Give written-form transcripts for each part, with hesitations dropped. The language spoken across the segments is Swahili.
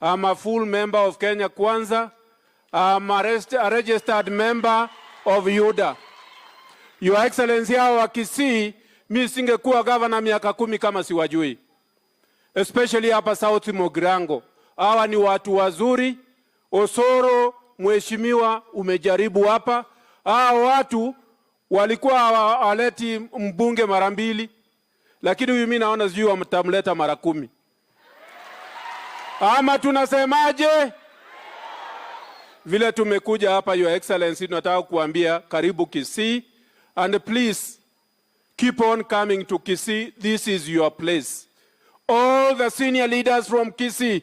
I'm a full member of Kenya Kwanza. I'm a registered member of UDA. Your Excellency, hawa Kisii, mimi singekuwa governor miaka 10 kama siwajui. Especially hapa South Mogrango. Hawa ni watu wazuri. Osoro, mheshimiwa, umejaribu hapa. Hawa watu walikuwa hawaleti mbunge mara 2. Lakini huyu mimi naona sijui wamtamleta mara 10. Ama tunasemaje? Vile tumekuja hapa, Your Excellency, tunataka kuambia karibu Kisii, and please keep on coming to Kisii. This is your place. All the senior leaders from Kisii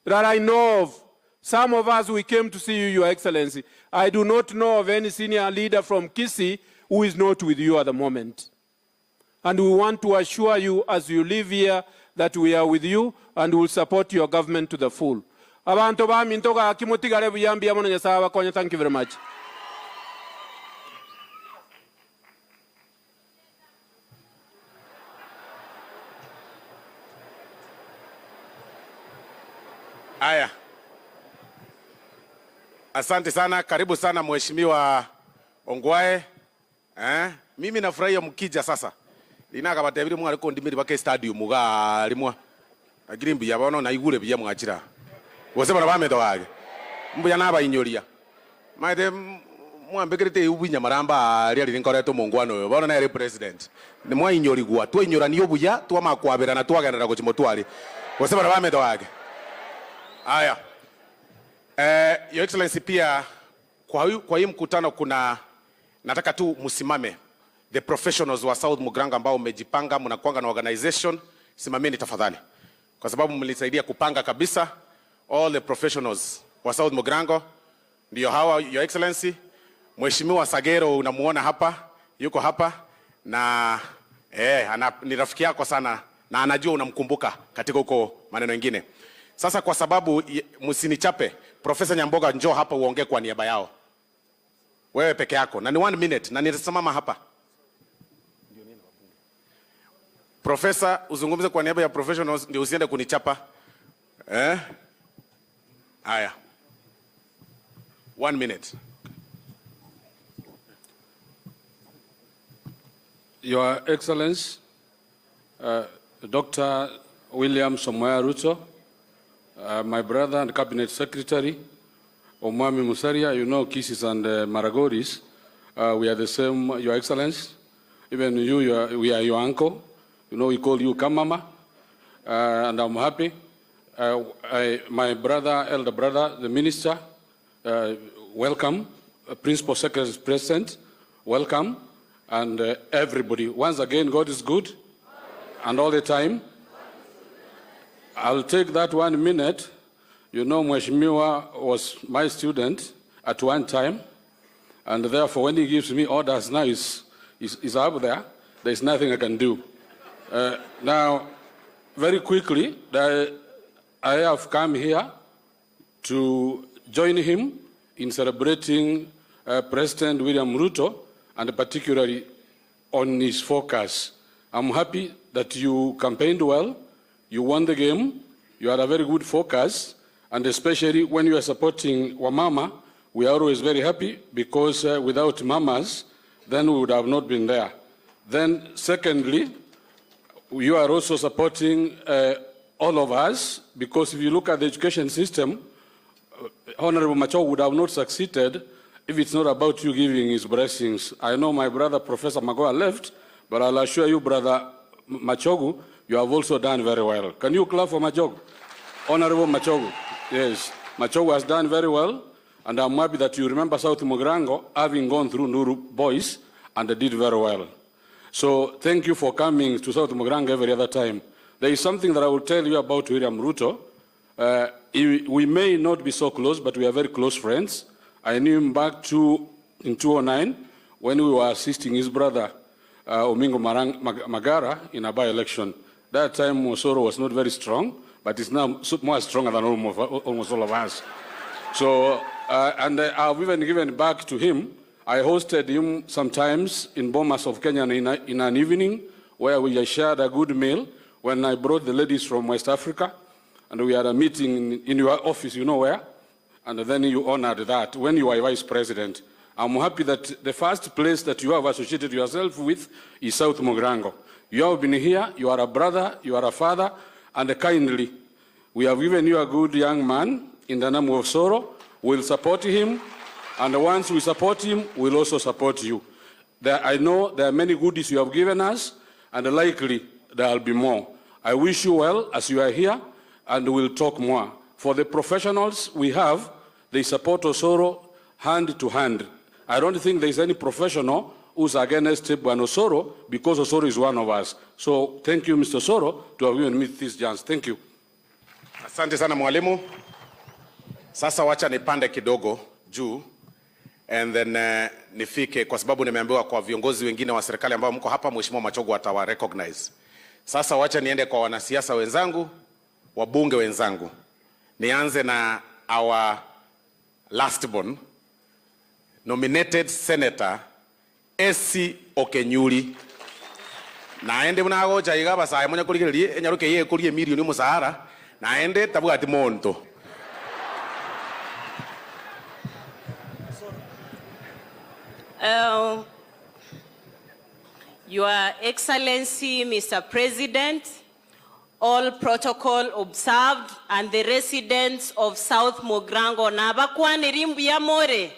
that I know of, some of us, we came to see you, Your Excellency. I do not know of any senior leader from Kisii who is not with you at the moment. And we want to assure you as you live here that we are with you and will support your government to the full. Abantu ba mintoka kimutigale buyambi ya mwana sawa konya. Thank you very much. Aya. Asante sana, karibu sana mheshimiwa Ongwae. Mimi nafurahia mkija sasa. Linaka batebiri mwa ariko ndimiri bake stadium muga limwa. Agirimbi yabono na igure biya mwachira. Wose bana bamedo wage. Mbuya naba inyoria. Maide mwambekirite ubinya maramba ali rinkoreto mungwano yo. Bona na ere president. Ni mwa inyori gwa. Twa inyora niyo buya, twa makwabera na twaganira ko chimotwali. Wose bana bamedo wage. Aya. Your Excellency, pia kwa hii mkutano kuna nataka tu musimame the professionals wa South Mugranga ambao umejipanga, mnakuanga na organization, simameni tafadhali. Kwa sababu mlisaidia kupanga kabisa. All the professionals wa South Mugranga ndio hawa, Your Excellency. Mheshimiwa Sagero unamuona hapa, yuko hapa na ni rafiki yako sana na anajua unamkumbuka katika huko maneno mengine. Sasa kwa sababu msinichape, Profesa Nyamboga njoo hapa uongee kwa niaba yao. Wewe peke yako na ni 1 minute na nitasimama hapa. Profesa, uzungumze kwa niaba ya professionals ndio usiende kunichapa. Aya. 1 minute. Your Excellency, Dr. William Samoei Ruto, my brother and Cabinet Secretary, Omwami Musalia, you know Kisii and Maragoris, we are the same, Your Excellency. Even you, we are your uncle. You know, we call you Kamama, and I'm happy. My brother, elder brother, the minister, welcome. Principal Secretary President, welcome. And everybody, once again, God is good, and all the time. I'll take that 1 minute. You know, Mheshimiwa was my student at one time, and therefore when he gives me orders now, is up there. There's nothing I can do. Now, very quickly, I have come here to join him in celebrating President William Ruto, and particularly on his focus. I'm happy that you campaigned well. You won the game, you had a very good focus, and especially when you are supporting Wamama, we are always very happy because without mamas, then we would have not been there. Then secondly, you are also supporting all of us, because if you look at the education system, Honorable Machogu would have not succeeded if it's not about you giving his blessings. I know my brother Professor Magoa left, but I'll assure you, Brother Machogu, you have also done very well. Can you clap for Machogu? Honorable Machogu. Yes, Machogu has done very well, and I'm happy that you remember South Mogrango having gone through Nuru Boys, and they did very well. So thank you for coming to South Mogrango every other time. There is something that I will tell you about William Ruto. We may not be so close, but we are very close friends. I knew him back in 2009 when we were assisting his brother, Omingo Magara, in a by-election. That time, Osoro was not very strong, but is now more stronger than almost all of us. So, and I've even given back to him. I hosted him sometimes in Bomas of Kenya in an evening where we shared a good meal when I brought the ladies from West Africa. and we had a meeting in your office, you know where, and then you honored that when you were vice president. I'm happy that the first place that you have associated yourself with is South Mogrango. You have been here, you are a brother, you are a father, and kindly, we have given you a good young man in the name of Osoro. We'll support him, and once we support him, we'll also support you. I know there are many goodies you have given us, and likely there will be more. I wish you well as you are here, and we'll talk more. For the professionals we have, they support Osoro hand to hand. I don't think there is any professional who's against Osoro, because Osoro is one of us. So thank you, Mr. Osoro, to have given me this chance. Thank you. Asante sana mwalimu. Sasa wacha nipande kidogo juu and then nifike, kwa sababu nimeambiwa kwa viongozi wengine wa serikali ambao mko hapa, Mheshimiwa Machogu atawa recognize. Sasa wacha niende kwa wanasiasa wenzangu, wabunge wenzangu. Nianze na our last born, nominated Senator Esi Okenyuri. Naende munagocha igaba saa monya kurigererie enyaruke ye kurie milioni musahara naende tabugati monto. Your Excellency, Mr. President, all protocol observed, and the residents of South Mogrango, Nabakwani Mbuyamore,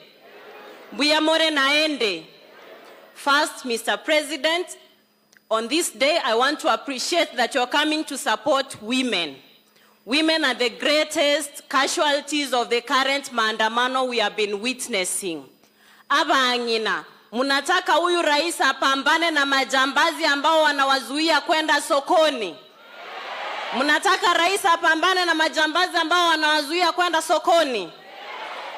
Mbuyamore naende. First, Mr. President, on this day, I want to appreciate that you're coming to support women. Women are the greatest casualties of the current maandamano we have been witnessing. Abangina, munataka huyu rais apambane na majambazi ambao wanawazuia kwenda sokoni. Munataka rais apambane na majambazi ambao wanawazuia kwenda sokoni.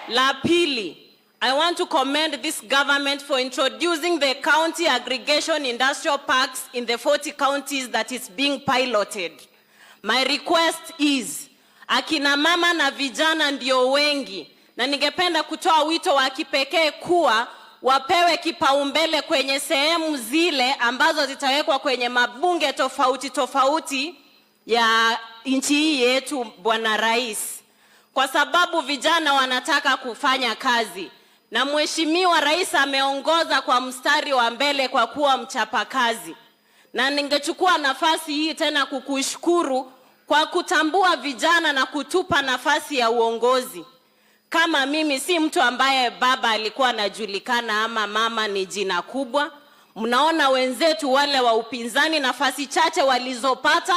La pili, I want to commend this government for introducing the county aggregation industrial parks in the 40 counties that is being piloted. My request is, akina mama na vijana ndio wengi, na ningependa kutoa wito wa kipekee kuwa wapewe kipaumbele kwenye sehemu zile ambazo zitawekwa kwenye mabunge tofauti tofauti ya nchi hii yetu, Bwana Rais. Kwa sababu vijana wanataka kufanya kazi. Na Mheshimiwa Rais ameongoza kwa mstari wa mbele kwa kuwa mchapakazi. Na ningechukua nafasi hii tena kukushukuru kwa kutambua vijana na kutupa nafasi ya uongozi. Kama mimi si mtu ambaye baba alikuwa anajulikana ama mama ni jina kubwa. Mnaona wenzetu wale wa upinzani nafasi chache walizopata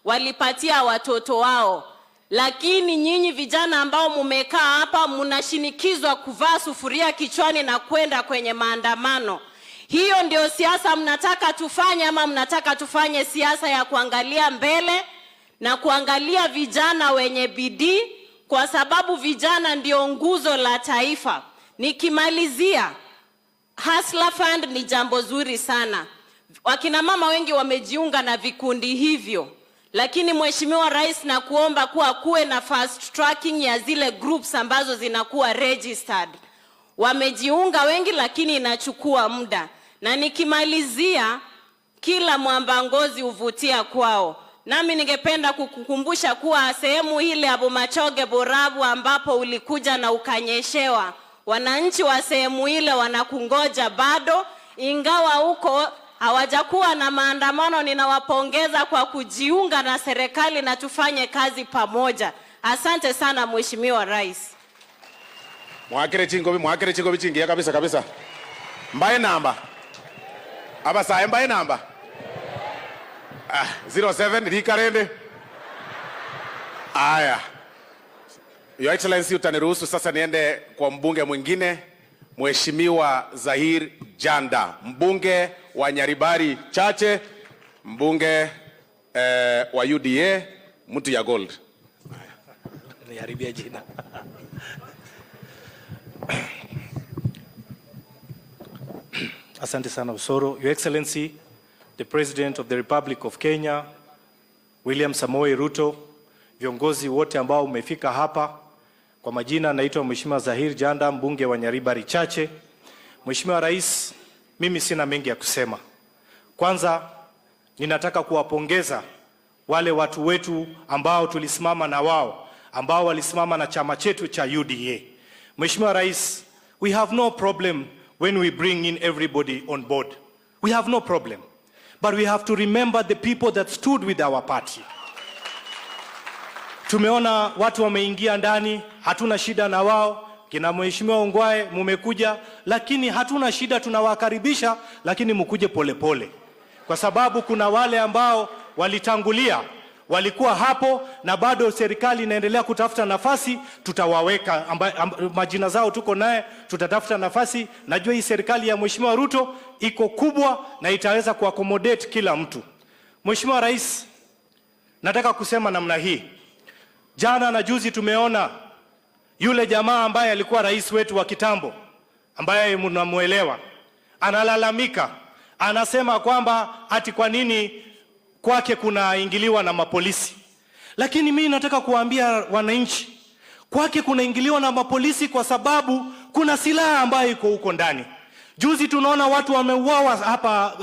walipatia watoto wao. Lakini nyinyi vijana ambao mumekaa hapa mnashinikizwa kuvaa sufuria kichwani na kwenda kwenye maandamano. Hiyo ndio siasa mnataka tufanye, ama mnataka tufanye siasa ya kuangalia mbele na kuangalia vijana wenye bidii, kwa sababu vijana ndio nguzo la taifa. Nikimalizia, Hustler Fund ni jambo zuri sana. Wakina mama wengi wamejiunga na vikundi hivyo. Lakini Mheshimiwa Rais, na kuomba kuwe na fast tracking ya zile groups ambazo zinakuwa registered. Wamejiunga wengi lakini inachukua muda. Na nikimalizia, kila mwamba ngozi huvutia kwao. Nami ningependa kukukumbusha kuwa sehemu ile ya Bomachoge Borabu ambapo ulikuja na ukanyeshewa, wananchi wa sehemu ile wanakungoja bado, ingawa huko hawajakuwa na maandamano. Ninawapongeza kwa kujiunga na serikali na tufanye kazi pamoja. Asante sana Mheshimiwa Rais. Mwakire chingo bichingia kabisa. Mbaye namba. Aba saa mbaye namba. 07 likarende. Aya. Your Excellency, utaniruhusu sasa niende kwa mbunge mwingine, Mheshimiwa Zahir Janda, mbunge wa Nyaribari Chache, mbunge wa UDA, mtu ya gold. Niharibia jina. Asante sana Osoro. Your Excellency, the President of the Republic of Kenya, William Samoei Ruto, viongozi wote ambao umefika hapa. Kwa majina naitwa Mheshimiwa Zahir Janda, mbunge wa Nyaribari Chache. Mheshimiwa Rais, mimi sina mengi ya kusema. Kwanza ninataka kuwapongeza wale watu wetu ambao tulisimama na wao, ambao walisimama na chama chetu cha UDA. Mheshimiwa Rais, we have no problem when we bring in everybody on board. We have no problem. But we have to remember the people that stood with our party. Tumeona watu wameingia ndani, hatuna shida na wao. Kina Mheshimiwa Ongwae mumekuja, lakini hatuna shida, tunawakaribisha, lakini mkuje polepole. Kwa sababu kuna wale ambao walitangulia, walikuwa hapo na bado serikali inaendelea kutafuta nafasi, tutawaweka majina zao tuko naye, tutatafuta nafasi. Najua hii serikali ya Mheshimiwa Ruto iko kubwa na itaweza kuaccommodate kila mtu. Mheshimiwa Rais, nataka kusema namna hii. Jana na juzi tumeona yule jamaa ambaye alikuwa rais wetu wa kitambo, ambaye mnamuelewa, analalamika, anasema kwamba ati kwa nini kwake kunaingiliwa na mapolisi. Lakini mimi nataka kuambia wananchi, kwake kunaingiliwa na mapolisi kwa sababu kuna silaha ambayo iko huko ndani. Juzi tunaona watu wameuawa hapa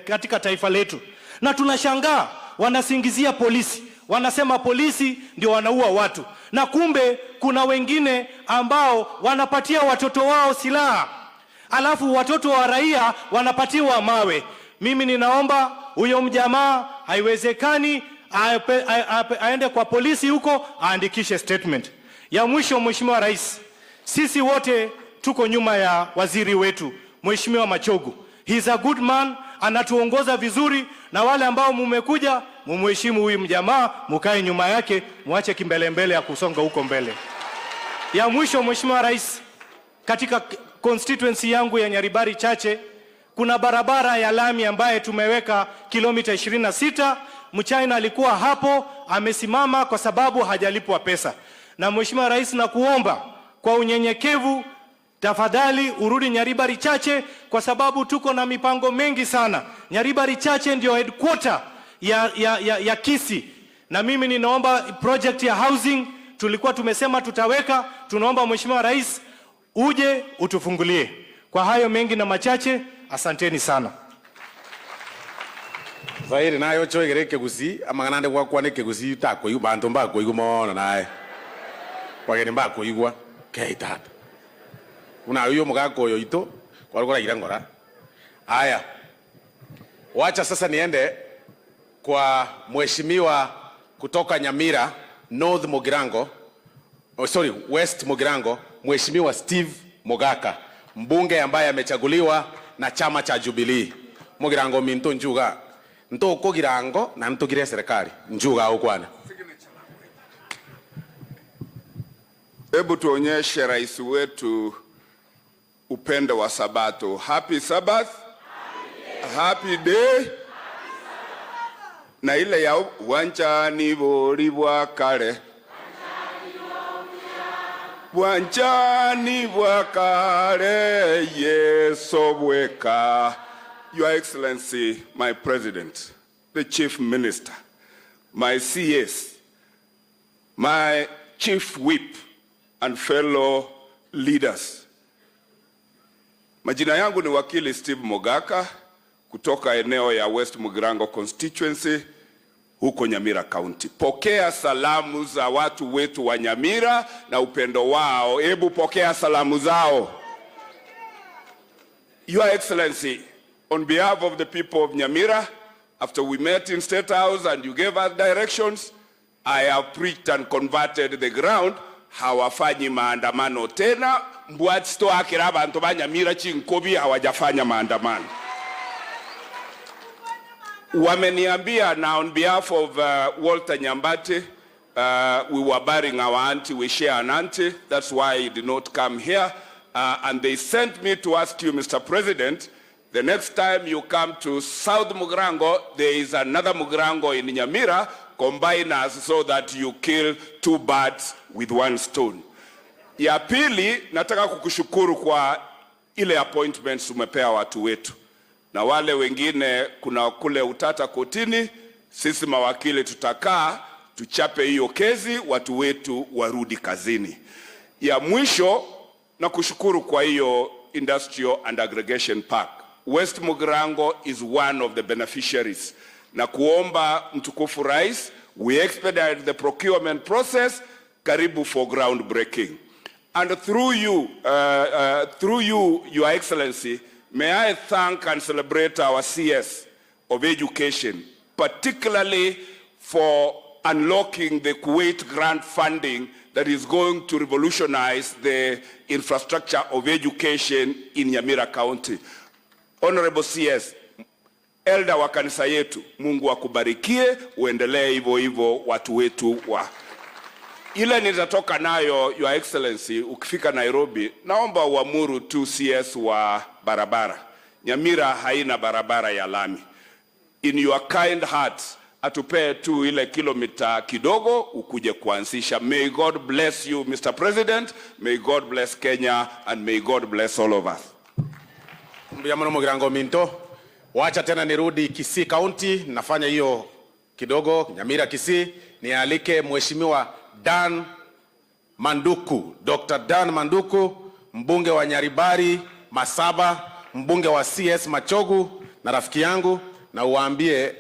katika taifa letu, na tunashangaa wanasingizia polisi. Wanasema polisi ndio wanaua watu, na kumbe kuna wengine ambao wanapatia watoto wao silaha, alafu watoto wa raia wanapatiwa mawe. Mimi ninaomba huyo mjamaa, haiwezekani aende kwa polisi huko aandikishe statement. Ya mwisho, Mheshimiwa Rais, sisi wote tuko nyuma ya waziri wetu Mheshimiwa Machogu. He's a good man, anatuongoza vizuri, na wale ambao mumekuja mumheshimu huyu mjamaa, mukae nyuma yake, muache kimbelembele ya kusonga huko mbele. Ya mwisho, Mheshimiwa Rais, katika constituency yangu ya Nyaribari Chache kuna barabara ya lami ambaye tumeweka kilomita 26. Mchina alikuwa hapo amesimama kwa sababu hajalipwa pesa. Na Mheshimiwa Rais, na kuomba kwa unyenyekevu, tafadhali urudi Nyaribari Chache, kwa sababu tuko na mipango mengi sana. Nyaribari Chache ndio headquarter ya Kisii, na mimi ninaomba project ya housing tulikuwa tumesema tutaweka. Tunaomba Mheshimiwa Rais uje utufungulie. Kwa hayo mengi na machache, asanteni sana. Zairi nayo choigere kegusi amangana ndegwa kwane kegusi tako yu bantu mbako igumona nae. Kwageni mbako igwa keitata. Una huyo mugako yo ito kwa irangora. Haya. Wacha sasa niende kwa mheshimiwa kutoka Nyamira North Mugirango, West Mugirango, Mheshimiwa Steve Mogaka, mbunge ambaye amechaguliwa na chama cha Jubilee. Mugirango minto njuga. Nto uko Girango na nto gire serikali. Njuga au kwana. Hebu tuonyeshe rais wetu upendo wa Sabato. Happy Sabbath. Happy day. Na ile ya wanchani bori bwa kale. Wanchani bwa kale yeso bweka. Your Excellency, my President, the Chief Minister, my CS, my Chief Whip and fellow leaders. Majina yangu ni wakili Steve Mogaka kutoka eneo ya West Mugirango constituency huko Nyamira County. Pokea salamu za watu wetu wa Nyamira na upendo wao. Hebu pokea salamu zao. Your Excellency, on behalf of the people of Nyamira, after we met in State House and you gave us directions, I have preached and converted the ground. Hawafanyi maandamano tena. Mbwatsto akira abantu ba Nyamira chinkobi hawajafanya maandamano. Wameniambia na on behalf of Walter Nyambati, we were burying our auntie, we share an auntie, that's why he did not come here. And they sent me to ask you, Mr. President, the next time you come to South Mugirango, there is another Mugirango in Nyamira, combine us so that you kill two birds with one stone. Ya pili, nataka kukushukuru kwa ile appointments umepea watu wetu. Na wale wengine kuna kule utata kotini, sisi mawakili tutakaa, tuchape hiyo kesi, watu wetu warudi kazini. Ya mwisho, na kushukuru kwa hiyo Industrial and Aggregation Park. West Mugirango is one of the beneficiaries. na kuomba mtukufu rais, we expedite the procurement process, karibu for groundbreaking. And through you, Your Excellency, may I thank and celebrate our CS of education, particularly for unlocking the Kuwait grant funding that is going to revolutionize the infrastructure of education in Nyamira County. Honorable CS, elder wa kanisa yetu, Mungu akubarikie, uendelee hivyo hivyo watu wetu wa. Ile nitatoka nayo, Your Excellency, ukifika Nairobi, naomba uamuru tu CS wa barabara. Nyamira haina barabara ya lami. In your kind heart, atupee tu ile kilomita kidogo ukuje kuanzisha. May God bless you, Mr. President. May God bless Kenya, and may God bless all of us. Mbiamano Mugirango Minto, wacha tena nirudi Kisii County, nafanya hiyo kidogo, Nyamira Kisii, nialike Mheshimiwa Dan Manduku, Dr. Dan Manduku, mbunge wa Nyaribari Masaba, mbunge wa CS Machogu na rafiki yangu, na uambie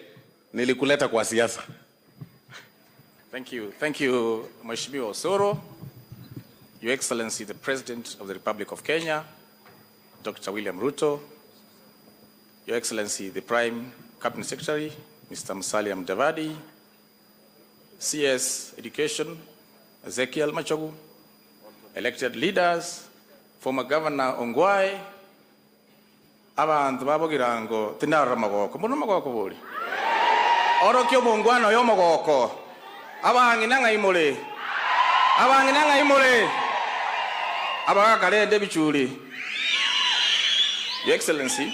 nilikuleta kwa siasa. Thank you, Mheshimiwa Osoro, Your Excellency, the President of the Republic of Kenya, Dr. William Ruto, Your Excellency, the Prime Cabinet Secretary, Mr. Musalia Mudavadi, CS Education, Ezekiel Machogu, elected leaders, former Governor Ongwae, abantu babogirango tinara magoko, muno magoko boli. Oro kyo mungwano yo magoko. Abanginanga imole. Abanginanga imole. Abagakale debichuli. Your Excellency,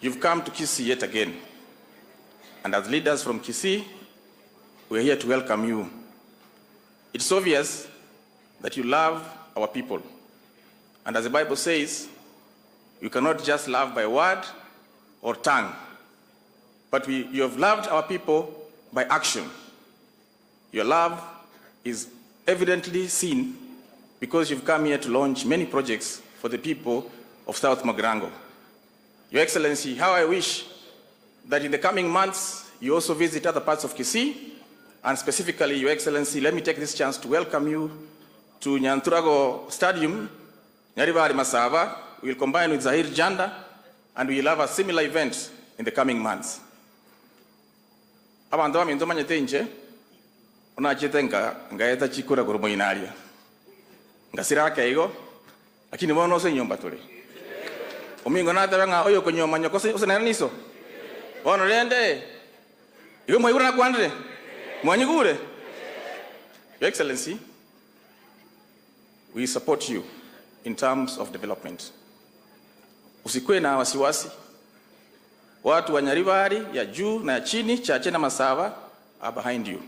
you've come to Kisii yet again. And as leaders from Kisii, we're here to welcome you. It's obvious that you love our people. And as the Bible says, you cannot just love by word or tongue, but you have loved our people by action. Your love is evidently seen because you've come here to launch many projects for the people of South Mogrango. Your Excellency, how I wish that in the coming months you also visit other parts of Kisii, and specifically, Your Excellency, let me take this chance to welcome you to Nyanturago Stadium, Nyaribari Masava. We'll combine with Zahir Janda, and we'll have a similar event in the coming months. Abantu baminto manyete nje, unachitenga ngaeta chikura gurumo inaria. Ngasira kaigo, lakini wono se nyomba tuli. Omingo na tabanga oyo konyoma nyoko se nani niso. Wono lende. Igo moyura na kwandre. Mwanyigure. Your Excellency, we support you in terms of development. Usikwe na wasiwasi. Watu wa Nyaribari ya juu na ya chini, Chache na Masava are behind you.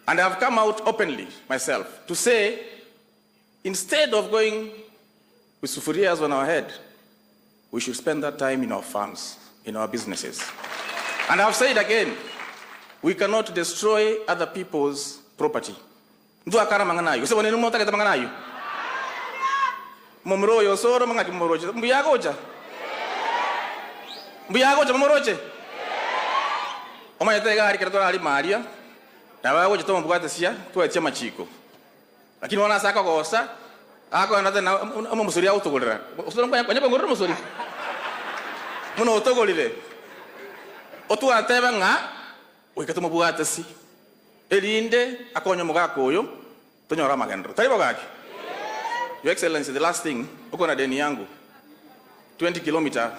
And I have come out openly myself to say, instead of going with sufurias on our head, we should spend that time in our farms, in our businesses. And I have said again, we cannot destroy other people's property. Ndu akara manganayo. Usebo nenu mota keta manganayo. Momro yo soro mangati momroje. Mbuyagoja. Mbuyagoja momroje. Oma yatega hari kerato hari Maria. Na wagoja to mbugata sia to etia machiko. Lakini wana saka kosa. Ako anata na musuri autogolera. Usoro mbaya kwanya ngororo musuri. Muno autogolile. Otu ateba nga wikatuma buata si elinde akonyo mugako oyo tonyora magendro taibo gaki. Your Excellency, the last thing uko na deni yangu 20 km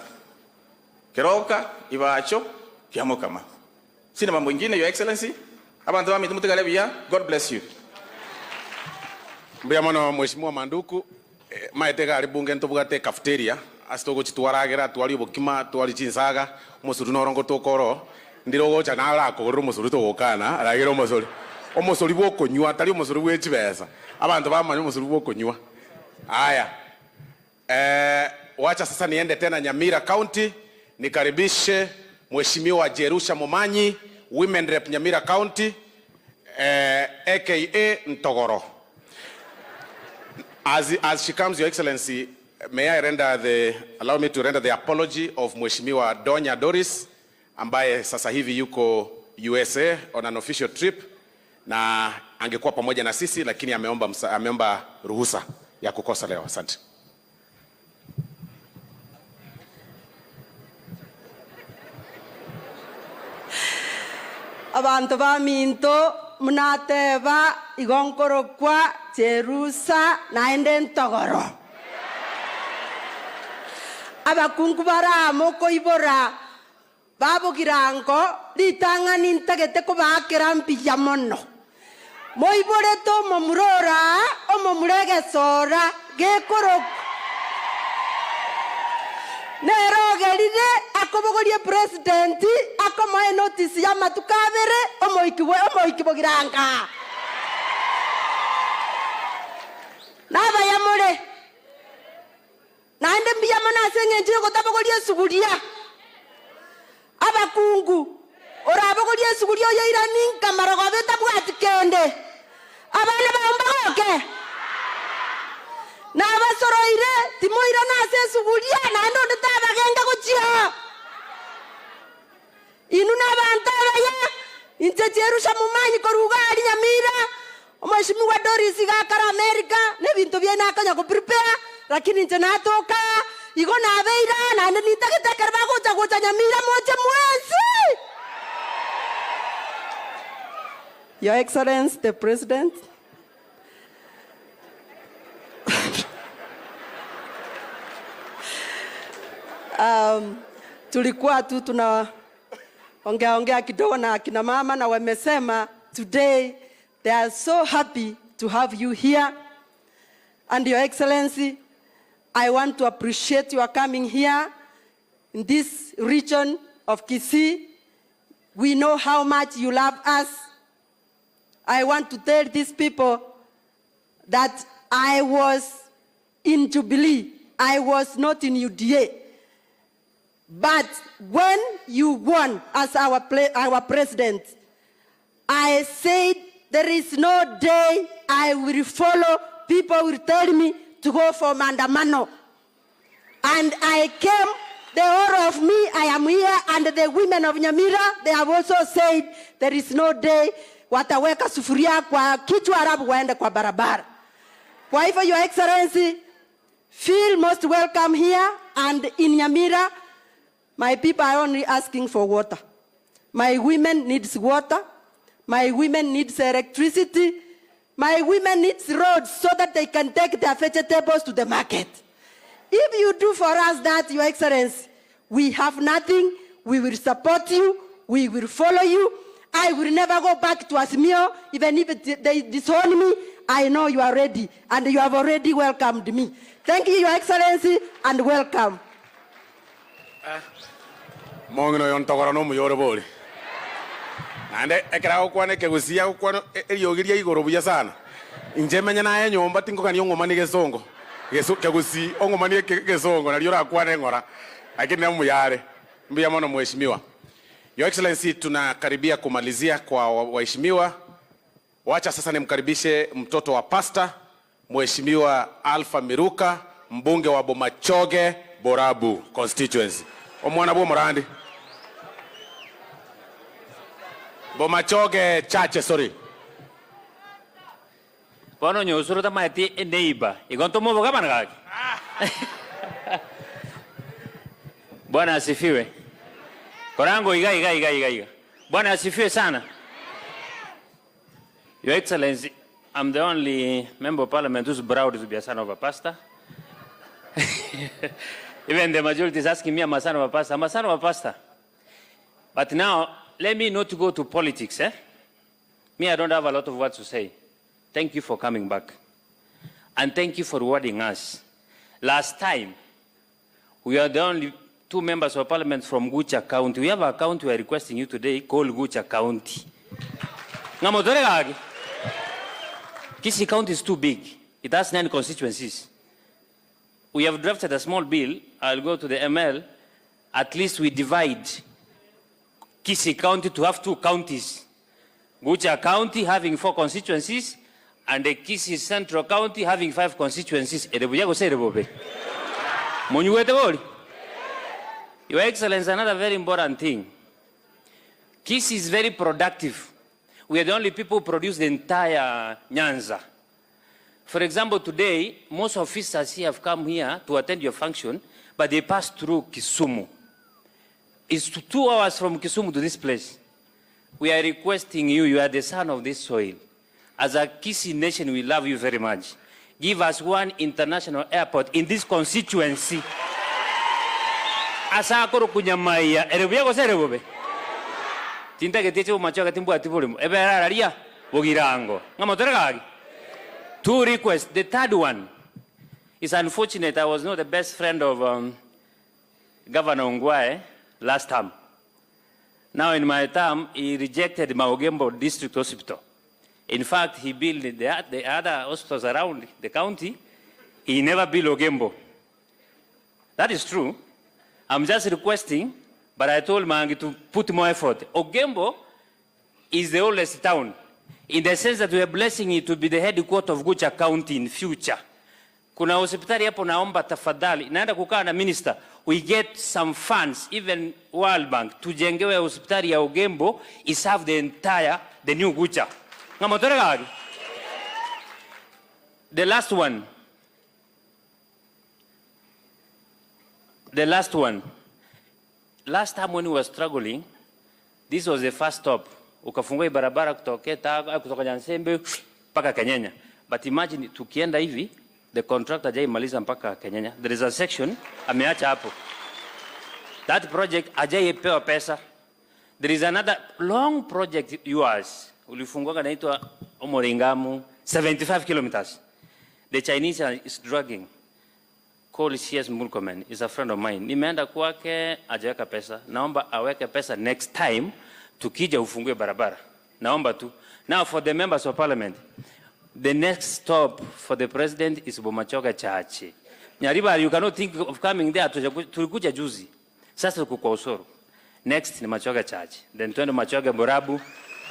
keroka ibacho kiamokama sina mambo mengine. Your Excellency, abantu bami tumutegale bia. God bless you. Mbiamano Mheshimiwa Manduku, maetega ari bunge ntobugate cafeteria asitogo chitwaragera twali bokima twali chinsaga musuru norongo tokoro ndirogo chana ala ko musuru to gukana aragiro musuru omusuru bwokonywa tari omusuru bwechibesa abantu bamanyo omusuru bwokonywa. Haya, wacha sasa niende tena Nyamira County nikaribishe Mheshimiwa Jerusha Momanyi, Women Rep Nyamira County, aka Ntogoro. As she comes, Your Excellency, allow me to render the apology of Mheshimiwa Donya Doris ambaye sasa hivi yuko USA on an official trip na angekuwa pamoja na sisi lakini ameomba ruhusa ya kukosa leo. Asante. Abantu ba minto munateba igonkoro kwa Jerusa naende ntogoro. Abakungu baramo koibora babo girango litanga nintagete ko bakera mpiya mono. Moibore to momurora o momurege sora gekoro. Nerogerire akobogorie presidenti akomoe notice ya matukabere omoikibogiranga. Naba yamore. Naende mbiya mona sengenje gotabogorie suguria. Abakungu orabogorie suguria yoirani kamaro gobeta bwatikende. Abana bambagoke. Na basoroire timoira na se suguria na ndo ndabagenda kuchia. Inu na bantaba ya intejerusha mumanyi koruga ali Nyamira. Mheshimiwa Doris gakara America ne bintu byena akanya ku prepare lakini nje natoka iko na beira na nitaketekera bagocha Nyamira moja mwezi. Your Excellency the President, tulikuwa tu tuna ongea kidogo na kina mama na wamesema today they are so happy to have you here. And Your Excellency, I want to appreciate your coming here in this region of Kisii. We know how much you love us. I want to tell these people that I was in Jubilee. I was not in UDA. But when you won as our president, I said there is no day I will follow. People will tell me to go for Mandamano. And I came, the whole of me, I am here, and the women of Nyamira, they have also said there is no day wataweka sufuria kwa kichwa arabu waende kwa barabara. Kwa hivyo, Your Excellency, feel most welcome here and in Nyamira. My people are only asking for water. My women needs water. My women needs electricity. My women needs roads so that they can take their vegetables to the market. If you do for us that, Your Excellency, we have nothing. We will support you. We will follow you. I will never go back to Asmio. Even if they disown me, I know you are ready. And you have already welcomed me. Thank you, Your Excellency, and welcome. Mongino yon tokoro no muyoro boli. Ande ekra okwane kegusia okwano eliogiria igoro buya sana. Injemenya na nyomba tingo kani ngomani gesongo. Kegusi ongomani gesongo na liora akwane ngora. Lakini na muyare. Mbiya mono mheshimiwa. Your Excellency, tunakaribia kumalizia kwa waheshimiwa. Wacha sasa nimkaribishe mtoto wa pasta Mheshimiwa Alpha Miruka, mbunge wa Bomachoge Borabu constituency. Omwana bo Morandi. Bomachoge chache, sorry. Bono nyosuru ta mati neiba. Igonto mo boga banagaki. Bwana asifiwe. Korango iga. Bwana asifiwe sana. Your Excellency, I'm the only member of parliament who's proud to be a son of a pastor. Even the majority is asking me, I'm a son of a pastor. I'm a son of a pastor. But now, let me not go to politics. Me, I don't have a lot of words to say. Thank you for coming back. And thank you for rewarding us. Last time, we are the only 2 members of parliament from Gucha County. We have a county we are requesting you today called Gucha County. Kisii County is too big. It has 9 constituencies. We have drafted a small bill. I'll go to the ML. At least we divide Kisii County to have 2 counties. Gucha County having 4 constituencies, and the Kisii Central County having 5 constituencies. Munyuete boli. Your Excellency, another very important thing. Kisii is very productive. We are the only people who produce the entire Nyanza. For example, today, most officers here have come here to attend your function, but they pass through Kisumu. It's 2 hours from Kisumu to this place. We are requesting you, you are the son of this soil. As a Kisii nation, we love you very much. Give us one international airport in this constituency. Asakoro kunyamaya, erebuya koserebobe. Tinta keteche umachoka timbu atibulimo. Ebera ria bogirango. Ngamoteragagi. 2 requests. The third one is unfortunate. I was not the best friend of Governor Ongwae last term. Now in my term, he rejected Maogembo District Hospital. In fact, he built the other hospitals around the county. He never built Ogembo. That is true. I'm just requesting, but I told Mangi to put more effort. Ogembo is the oldest town, in the sense that we are blessing it to be the headquarters of Gucha County in future. Kuna hospitali hapo naomba tafadhali, naenda kukaa na minister, we get some funds, even World Bank, tujengewe hospitali ya Ogembo, serve the entire, the new Gucha. Ngamotoregagi. The last one. The last one. Last time when we were struggling, this was the first stop. Ukafungua barabara kutoka Nyansembe mpaka Kenyenya. But imagine tukienda hivi, the contractor hajaimaliza mpaka Kenyenya. There is a section ameacha hapo. That project hajaipewa pesa. There is another long project yours. Ulifungua naitwa Omoringamu, 75 kilometers. The Chinese is dragging. Call CS Mulkomen, is a friend of mine. Nimeenda kwake, hajaweka pesa. Naomba aweke pesa next time, tukija ufungue barabara. Naomba tu. Now for the members of parliament, the next stop for the president is Bomachoga Church. Nyariba, you cannot think of coming there, tulikuja juzi. Sasa tuko kwa Osoro. Next ni Machoga Church. Then tuende Machoga Borabu.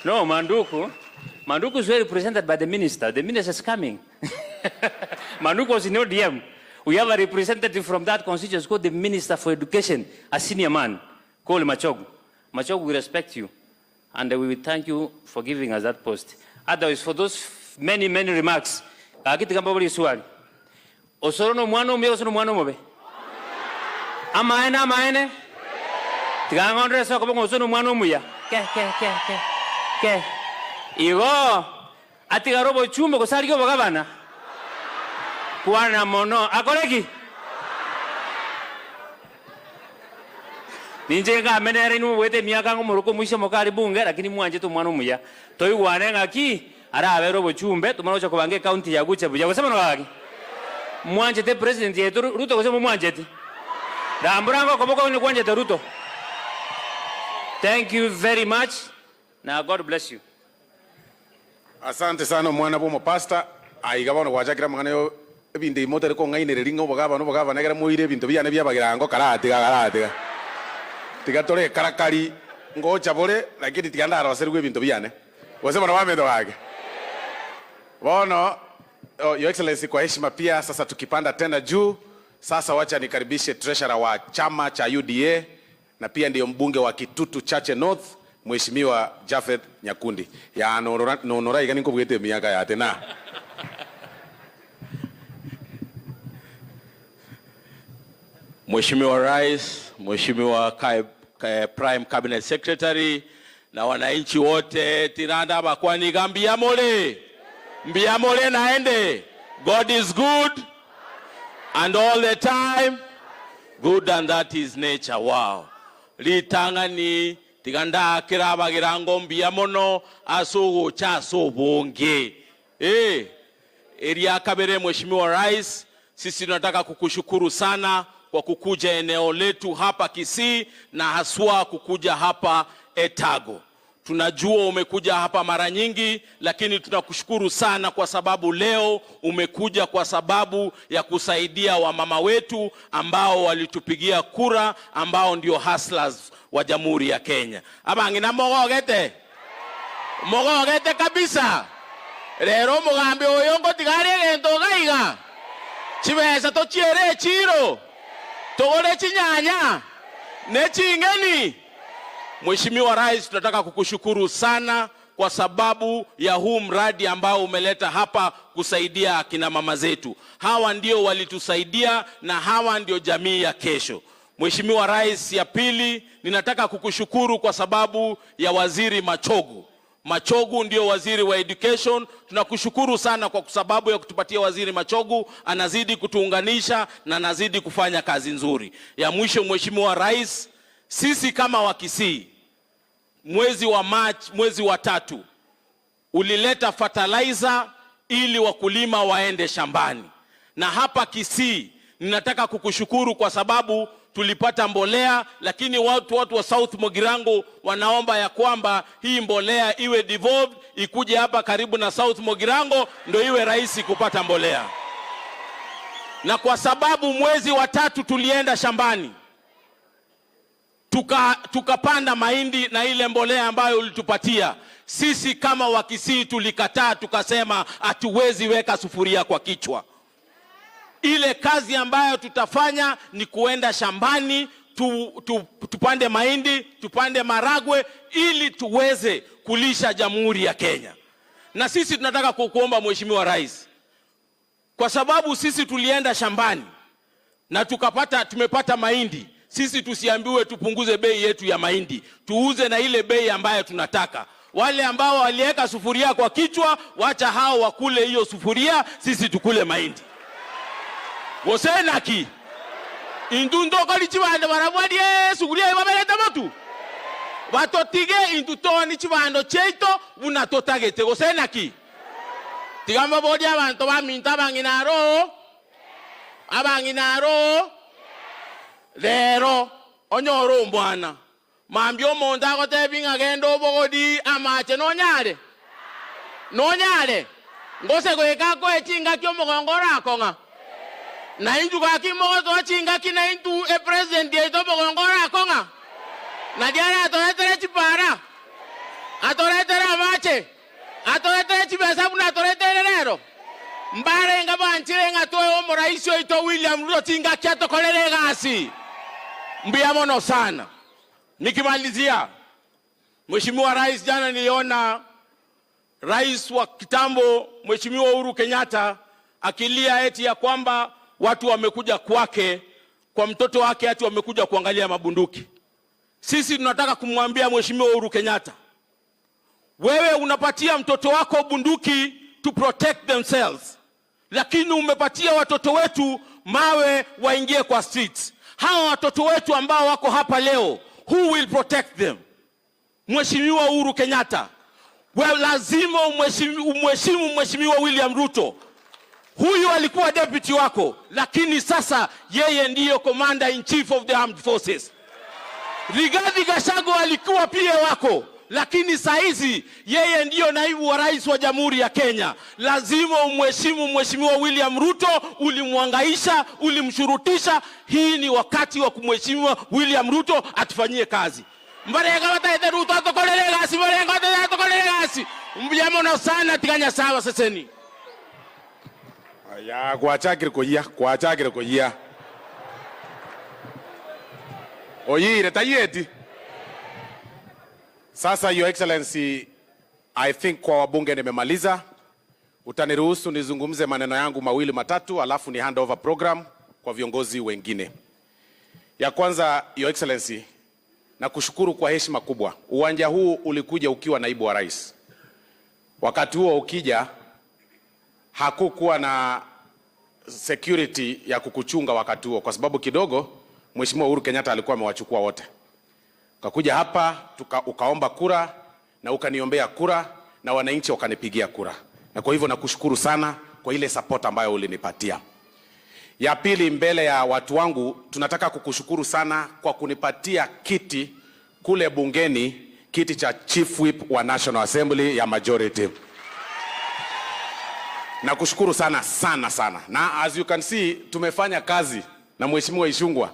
No, Manduku. Manduku is very represented by the minister. The minister is coming. Manduku was in ODM. We have a representative from that constituency called the Minister for Education, a senior man, called Machogu. Machogu, we respect you. And we will thank you for giving us that post. Otherwise, for those many, many remarks, Osoro no mwano mbe, Osoro mwano mbe. Amaene. Tigangondre so ko Osoro mwano muya. Ke. Igo atigarobo chumbo ko sari ko bagabana. Kuana mono akoreki. Ninjenga menere nu wete miaka ngomoroko mwisho mokari bunge lakini mwanje to mwana muya. Toi wane ngaki ara avero bochumbe tumano cha kubange county ya Gucha buja kusema ngaki. Mwanje te president yetu Ruto kusema mwanje te. Damburango komoko ni kwanje te Ruto. Thank you very much. Now God bless you. Asante sana mwana bomo pastor. Aigabano wajakira mangane ebinde imotere ko ngaine ringo bogaba negera muire bintu byane byabagirango karate tigatore karakari ngocha bole lakini tigandara waserwe bintu byane wasema na wamendo wake bono your excellency kwa heshima pia sasa tukipanda tena juu sasa wacha nikaribishe treasurer wa chama cha UDA na pia ndiyo mbunge wa Kitutu Chache North Mheshimiwa Jafet Nyakundi ya nonora igani ko bwete miaka ya tena. Mheshimiwa Rais, Mheshimiwa Prime Cabinet Secretary na wananchi wote tiranda bakwani gambia mole naende. God is good and all the time good, and that is nature. Wow. Litangani tiganda kiraba girango mbia mono asugo chaso bonge. Eria kabere Mheshimiwa Rais, sisi tunataka kukushukuru sana kwa kukuja eneo letu hapa Kisii na haswa kukuja hapa Etago. Tunajua umekuja hapa mara nyingi, lakini tunakushukuru sana kwa sababu leo umekuja kwa sababu ya kusaidia wamama wetu ambao walitupigia kura, ambao ndio hustlers wa Jamhuri ya Kenya. Abangina mogogete kabisa. Rero mugambe oyongo tigare gento gaiga. Chibesa to chiere chiro. togole chinyanya nechingeni. Mheshimiwa Rais, tunataka kukushukuru sana kwa sababu ya huu mradi ambao umeleta hapa kusaidia akina mama zetu. Hawa ndio walitusaidia na hawa ndio jamii ya kesho. Mheshimiwa Rais, ya pili, ninataka kukushukuru kwa sababu ya Waziri Machogu. Machogu ndio waziri wa education. Tunakushukuru sana kwa sababu ya kutupatia Waziri Machogu, anazidi kutuunganisha na anazidi kufanya kazi nzuri. Ya mwisho, Mheshimiwa Rais, sisi kama Wakisii, mwezi wa March, mwezi wa 3, ulileta fertilizer ili wakulima waende shambani. Na hapa Kisii ninataka kukushukuru kwa sababu tulipata mbolea, lakini watu wa South Mogirango wanaomba ya kwamba hii mbolea iwe devolved, ikuje hapa karibu na South Mogirango ndio iwe rahisi kupata mbolea. Na kwa sababu mwezi wa 3 tulienda shambani, tukapanda mahindi na ile mbolea ambayo ulitupatia, sisi kama Wakisii tulikataa, tukasema hatuwezi weka sufuria kwa kichwa. Ile kazi ambayo tutafanya ni kuenda shambani, tupande mahindi, tupande maragwe ili tuweze kulisha Jamhuri ya Kenya. Na sisi tunataka kukuomba Mheshimiwa Rais, kwa sababu sisi tulienda shambani na tumepata mahindi, sisi tusiambiwe tupunguze bei yetu ya mahindi, tuuze na ile bei ambayo tunataka. Wale ambao waliweka sufuria kwa kichwa, wacha hao wakule hiyo sufuria, sisi tukule mahindi. Wosenaki indundo kali chibando barabwadi sugulia ibabeleta motu batotige indutoni chibando cheito bunatotagete. Wosenaki tigamba bodi abantu baminta abanginaro lero onyoro mbwana mambyo monda ko tebinga gendo bogodi amache nonyale ngose ko ekako echinga kyo mogongora akonga na indu kaki moto chinga kina indu e president ye to bogongora akonga na diara atoretere chipara atoretere amache atoretere chibesa buna atoretere lero mbare nga banchire nga toyo moraisi oito William Ruto chinga kiato kolele gasi mbiamono sana. Nikimalizia, Mheshimiwa Rais, jana niliona Rais wa kitambo Mheshimiwa Uhuru Kenyatta akilia eti ya kwamba watu wamekuja kwake, kwa mtoto wake ati wamekuja kuangalia mabunduki. Sisi tunataka kumwambia Mheshimiwa Uhuru Kenyatta, wewe unapatia mtoto wako bunduki to protect themselves, lakini umepatia watoto wetu mawe waingie kwa streets. Hawa watoto wetu ambao wako hapa leo, who will protect them? Mheshimiwa Uhuru Kenyatta, wewe lazima umheshimu Mheshimiwa William Ruto. Huyu alikuwa deputy wako, lakini sasa yeye ndiyo commander in chief of the armed forces. Rigathi Gachagua alikuwa pia wako, lakini saizi yeye ndiyo naibu wa rais wa Jamhuri ya Kenya. Lazima umheshimu Mheshimiwa William Ruto. Ulimwangaisha, ulimshurutisha. Hii ni wakati wa kumheshimiwa William Ruto atufanyie kazi. Mbarenga wataete Ruto atokolele gasi, mbarenga wataete atokolele gasi. Mbiamono sana tiganya sawa seseni. Ya kuachakiri kuhia. Oyire tayeti. Sasa Your Excellency, I think kwa wabunge nimemaliza. Utaniruhusu nizungumze maneno yangu mawili matatu alafu ni hand over program kwa viongozi wengine. Ya kwanza, Your Excellency, na kushukuru kwa heshima kubwa. Uwanja huu ulikuja ukiwa naibu wa rais. Wakati huo ukija hakukuwa na security ya kukuchunga wakati huo, kwa sababu kidogo Mheshimiwa Uhuru Kenyatta alikuwa amewachukua wote. Ukakuja hapa ukaomba kura na ukaniombea kura na wananchi wakanipigia kura. Na kwa hivyo nakushukuru sana kwa ile support ambayo ulinipatia. Ya pili, mbele ya watu wangu, tunataka kukushukuru sana kwa kunipatia kiti kule bungeni, kiti cha Chief Whip wa National Assembly ya majority. Nakushukuru sana sana sana. Na as you can see, tumefanya kazi na Mheshimiwa Ishungwa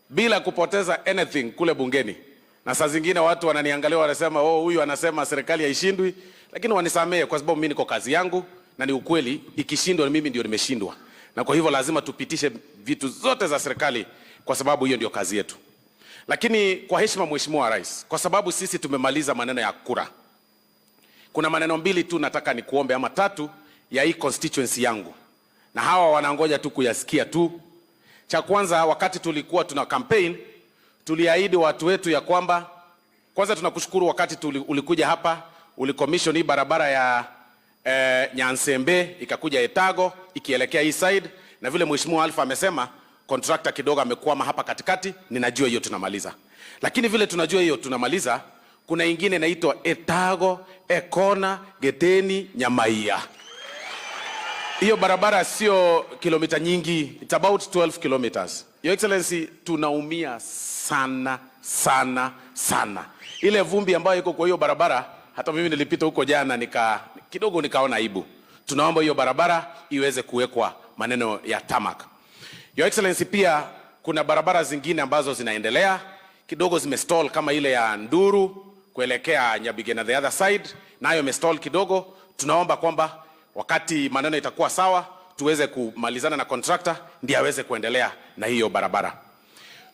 bila kupoteza anything kule bungeni. Na saa zingine watu wananiangalia wanasema, oh, huyu anasema serikali haishindwi, lakini wanisamehe kwa sababu mimi niko kazi yangu na ni ukweli, ikishindwa mimi ndio nimeshindwa. Na kwa hivyo lazima tupitishe vitu zote za serikali kwa sababu hiyo ndio kazi yetu. Lakini kwa heshima Mheshimiwa Rais, kwa sababu sisi tumemaliza maneno ya kura, kuna maneno mbili tu nataka nikuombe ama tatu ya hii constituency yangu, na hawa wanangoja tu kuyasikia tu. Cha kwanza, wakati tulikuwa tuna campaign, tuliahidi watu wetu ya kwamba, kwanza tunakushukuru wakati ulikuja hapa, ulicommission hii barabara ya Nyansembe ikakuja Etago ikielekea hii side, na vile Mheshimiwa Alpha amesema contractor kidogo amekwama hapa katikati, ninajua hiyo tunamaliza. Lakini vile tunajua hiyo tunamaliza, kuna ingine inaitwa Etago, Ekona, Geteni, Nyamaia. Hiyo barabara sio kilomita nyingi, it's about 12 kilometers. Your Excellency, tunaumia sana sana sana. Ile vumbi ambayo iko kwa hiyo barabara, hata mimi nilipita huko jana kidogo nikaona aibu. Tunaomba hiyo barabara iweze kuwekwa maneno ya tarmac. Your Excellency, pia kuna barabara zingine ambazo zinaendelea kidogo zimestall, kama ile ya Nduru kuelekea Nyabigena the other side, nayo imestall kidogo. Tunaomba kwamba wakati maneno itakuwa sawa tuweze kumalizana na contractor ndiye aweze kuendelea na hiyo barabara.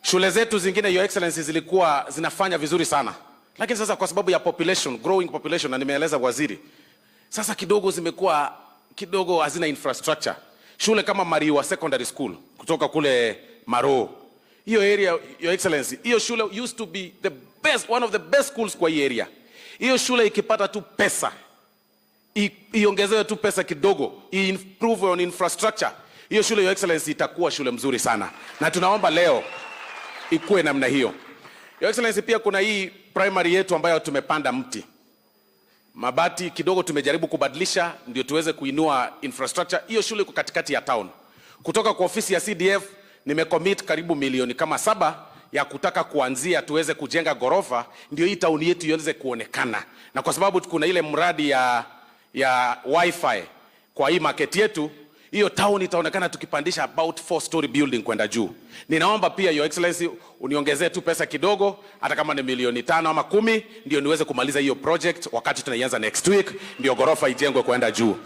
Shule zetu zingine, Your Excellency, zilikuwa zinafanya vizuri sana, lakini sasa kwa sababu ya population, growing population, na nimeeleza waziri, sasa kidogo zimekuwa kidogo hazina infrastructure. Shule kama Mariwa Secondary School kutoka kule Maro, hiyo area, Your Excellency, hiyo shule used to be the best, one of the best schools kwa hii area. Hiyo shule ikipata tu pesa, iongezewe tu pesa kidogo, improve on infrastructure, hiyo shule, Your Excellency, itakuwa shule mzuri sana, na tunaomba leo ikuwe namna hiyo. Your Excellency, pia kuna hii primary yetu ambayo tumepanda mti, mabati kidogo tumejaribu kubadilisha ndio tuweze kuinua infrastructure. Hiyo shule iko katikati ya town. Kutoka kwa ofisi ya CDF nimecommit karibu milioni kama 7 ya kutaka kuanzia tuweze kujenga gorofa ndio hii town yetu iweze kuonekana. Na kwa sababu kuna ile mradi ya wifi kwa hii market yetu, hiyo town itaonekana tukipandisha about 4-story building kwenda juu. Ninaomba pia Your Excellency uniongezee tu pesa kidogo, hata kama ni milioni 5 ama 10, ndio niweze kumaliza hiyo project wakati tunaianza next week, ndio gorofa ijengwe kwenda juu.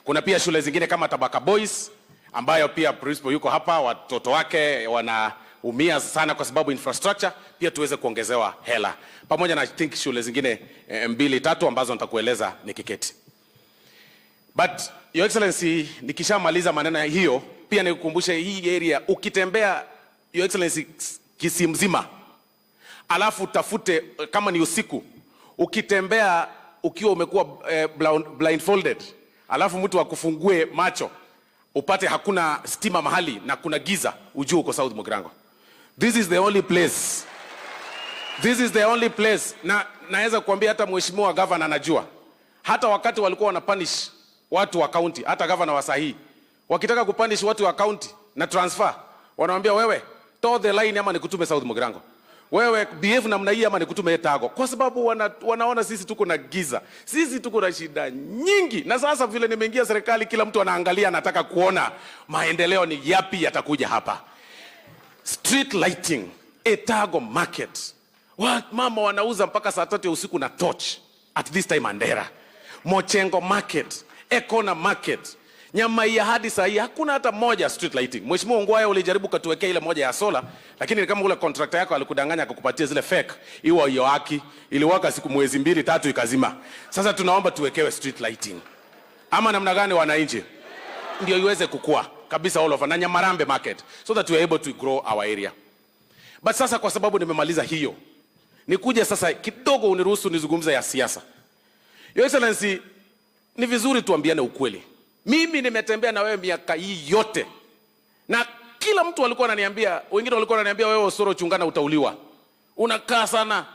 Kuna pia shule zingine kama Tabaka Boys ambayo pia principal yuko hapa, watoto wake wanaumia sana kwa sababu infrastructure, pia tuweze kuongezewa hela. Pamoja na I think shule zingine 2-3 ambazo nitakueleza nikiketi. But Your Excellency, nikishamaliza maneno hiyo, pia nikukumbushe hii area ukitembea, Your Excellency, Kisii mzima, alafu tafute kama ni usiku, ukitembea ukiwa umekuwa blindfolded, alafu mtu akufungue macho upate hakuna stima mahali na kuna giza, ujue uko South Mugirango. This is the only place. This is the only place. Na naweza kuambia hata Mheshimiwa Governor anajua. Hata wakati walikuwa wanapunish watu wa county, hata governor wa sahi, wakitaka kupunish watu wa county na transfer, wanamwambia wewe toe the line ama nikutume South Mugirango. Wewe behave namna hii ama nikutume Etago. Kwa sababu wanaona sisi tuko na giza. Sisi tuko na shida nyingi. Na sasa vile nimeingia serikali, kila mtu anaangalia, anataka kuona maendeleo ni yapi yatakuja hapa. Street lighting, Etago market. Mama wanauza mpaka saa 3 usiku na torch at this time Andera. Mochengo market, Ekona market, Nyamaia hadi saa hii hakuna hata moja street lighting. Mheshimiwa Ongwae ulijaribu katuwekea ile moja ya sola, lakini kama ule contractor yako alikudanganya akakupatia zile fake, hiyo haki iliwaka siku mwezi 2-3 ikazima. Sasa tunaomba tuwekewe street lighting. Ama namna gani wananchi? Ndio iweze kukua kabisa all over na Nyamarambe market, so that we are able to grow our area. But sasa kwa sababu nimemaliza hiyo, nikuje sasa kidogo uniruhusu nizungumze ya siasa. Your Excellency, ni vizuri tuambiane ukweli. Mimi nimetembea na wewe miaka hii yote, na kila mtu alikuwa ananiambia, wengine walikuwa wananiambia wewe Osoro chungana utauliwa. Unakaa sana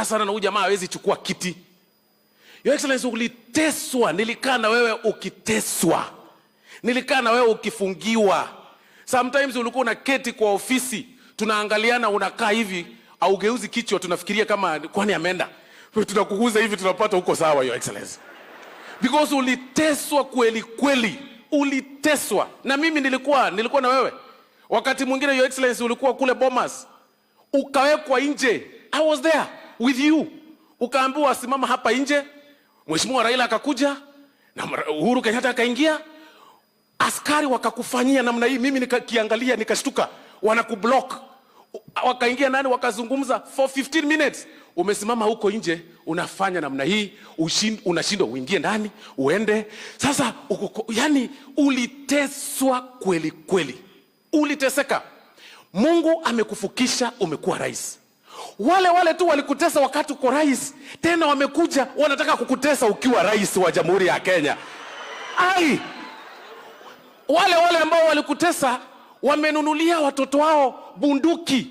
na huyu jamaa hawezi chukua kiti. Your Excellency, uliteswa, nilikaa na wewe ukiteswa. Nilikaa na wewe ukifungiwa. Sometimes ulikuwa unaketi kwa ofisi, tunaangaliana unakaa hivi, au geuzi kichwa tunafikiria kama kwani ameenda. Tunakuguza hivi tunapata uko sawa, Your Excellency. Because uliteswa kweli kweli, uliteswa. Na mimi nilikuwa na wewe. Wakati mwingine Your Excellency ulikuwa kule Bomas, ukawekwa nje. I was there with you. Ukaambiwa simama hapa nje. Mheshimiwa Raila akakuja na Uhuru Kenyatta akaingia. Askari wakakufanyia namna hii, mimi nikiangalia nikashtuka. wanakublock. Wakaingia ndani wakazungumza for 15 minutes. Umesimama huko nje unafanya namna hii, unashindwa uingie ndani uende. Sasa yani uliteswa kweli kweli. Uliteseka. Mungu amekufukisha, umekuwa rais. Wale tu walikutesa wakati uko rais, tena wamekuja wanataka kukutesa ukiwa rais wa Jamhuri ya Kenya. Wale ambao walikutesa wamenunulia watoto wao bunduki.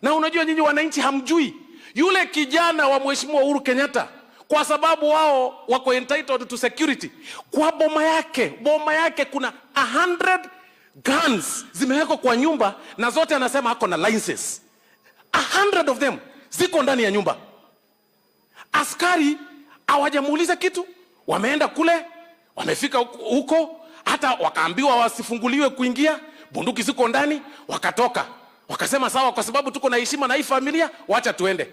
Na unajua nyinyi wananchi hamjui, yule kijana wa Mheshimiwa Uhuru Kenyatta, kwa sababu wao wako entitled to security, kwa boma yake kuna 100 guns zimewekwa kwa nyumba, na zote anasema hako na licenses. 100 of them ziko ndani ya nyumba. Askari hawajamuuliza kitu, wameenda kule, wamefika huko, hata wakaambiwa wasifunguliwe kuingia, bunduki ziko ndani, wakatoka. Wakasema sawa, kwa sababu tuko na heshima na hii familia, wacha tuende.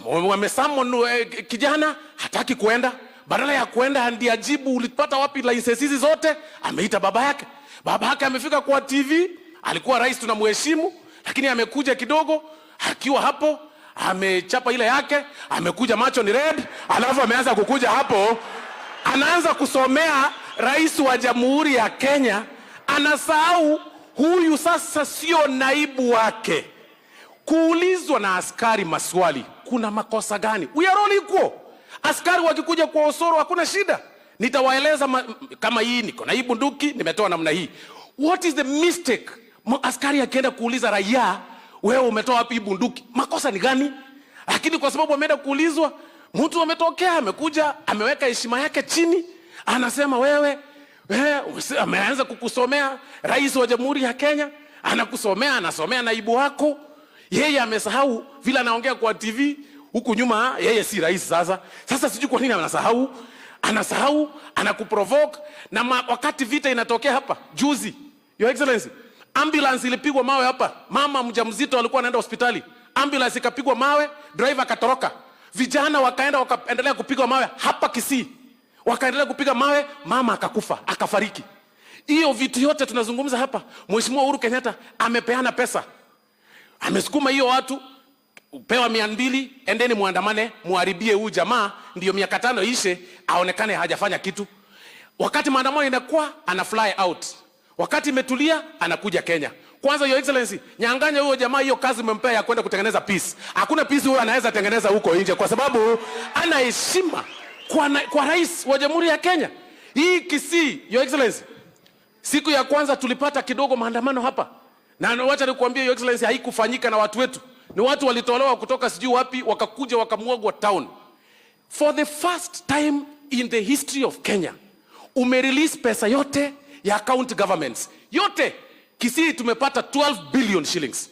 Wamesummon kijana, hataki kuenda. Badala ya kuenda ndiye ajibu ulipata wapi licenses hizi zote, ameita baba yake. Baba yake amefika kwa TV, alikuwa rais tunamheshimu, lakini amekuja kidogo, akiwa hapo amechapa ile yake, amekuja macho ni red, alafu ameanza kukuja hapo, anaanza kusomea rais wa Jamhuri ya Kenya, anasahau huyu sasa sio naibu wake. Kuulizwa na askari maswali, kuna makosa gani? We are all equal. Askari wakikuja kwa Osoro hakuna shida, nitawaeleza kama hii niko na hii bunduki nimetoa namna hii. What is the mistake? Askari akienda kuuliza raia, wewe umetoa wapi bunduki, makosa ni gani? Lakini kwa sababu ameenda kuulizwa, mtu ametokea, amekuja, ameweka heshima yake chini, anasema wewe ameanza kukusomea rais wa Jamhuri ya Kenya, anasomea naibu wako. Yeye amesahau vile anaongea kwa TV huku nyuma, yeye si rais sasa. Sasa sijui kwa nini anasahau, anakuprovoke. Na wakati vita inatokea hapa juzi, Your Excellency, ambulance ilipigwa mawe hapa. Mama mjamzito alikuwa anaenda hospitali, ambulance ikapigwa mawe, driver akatoroka. Vijana wakaendelea kupigwa mawe hapa Kisii. Wakaendelea kupiga mawe, mama akakufa, akafariki. Hiyo vitu yote tunazungumza hapa, Mheshimiwa Uhuru Kenyatta amepeana pesa. Amesukuma hiyo watu, upewa 200, endeni muandamane, muharibie huyu jamaa, ndio miaka 5 ishe, aonekane hajafanya kitu. Wakati maandamano inakuwa, ana fly out. Wakati imetulia, anakuja Kenya. Kwanza Your Excellency, nyanganya huyo jamaa hiyo kazi umempea ya kwenda kutengeneza peace. Hakuna peace huyo anaweza tengeneza huko nje, kwa sababu ana heshima kwa rais wa Jamhuri ya Kenya. Hii Kisii, Your Excellency, siku ya kwanza tulipata kidogo maandamano hapa. Na wacha nikuambie Your Excellency, haikufanyika na watu wetu. Ni watu walitolewa kutoka sijui wapi, wakakuja wakamwagwa town. For the first time in the history of Kenya, umerelease pesa yote ya county governments. Yote. Kisii tumepata 12 billion shillings.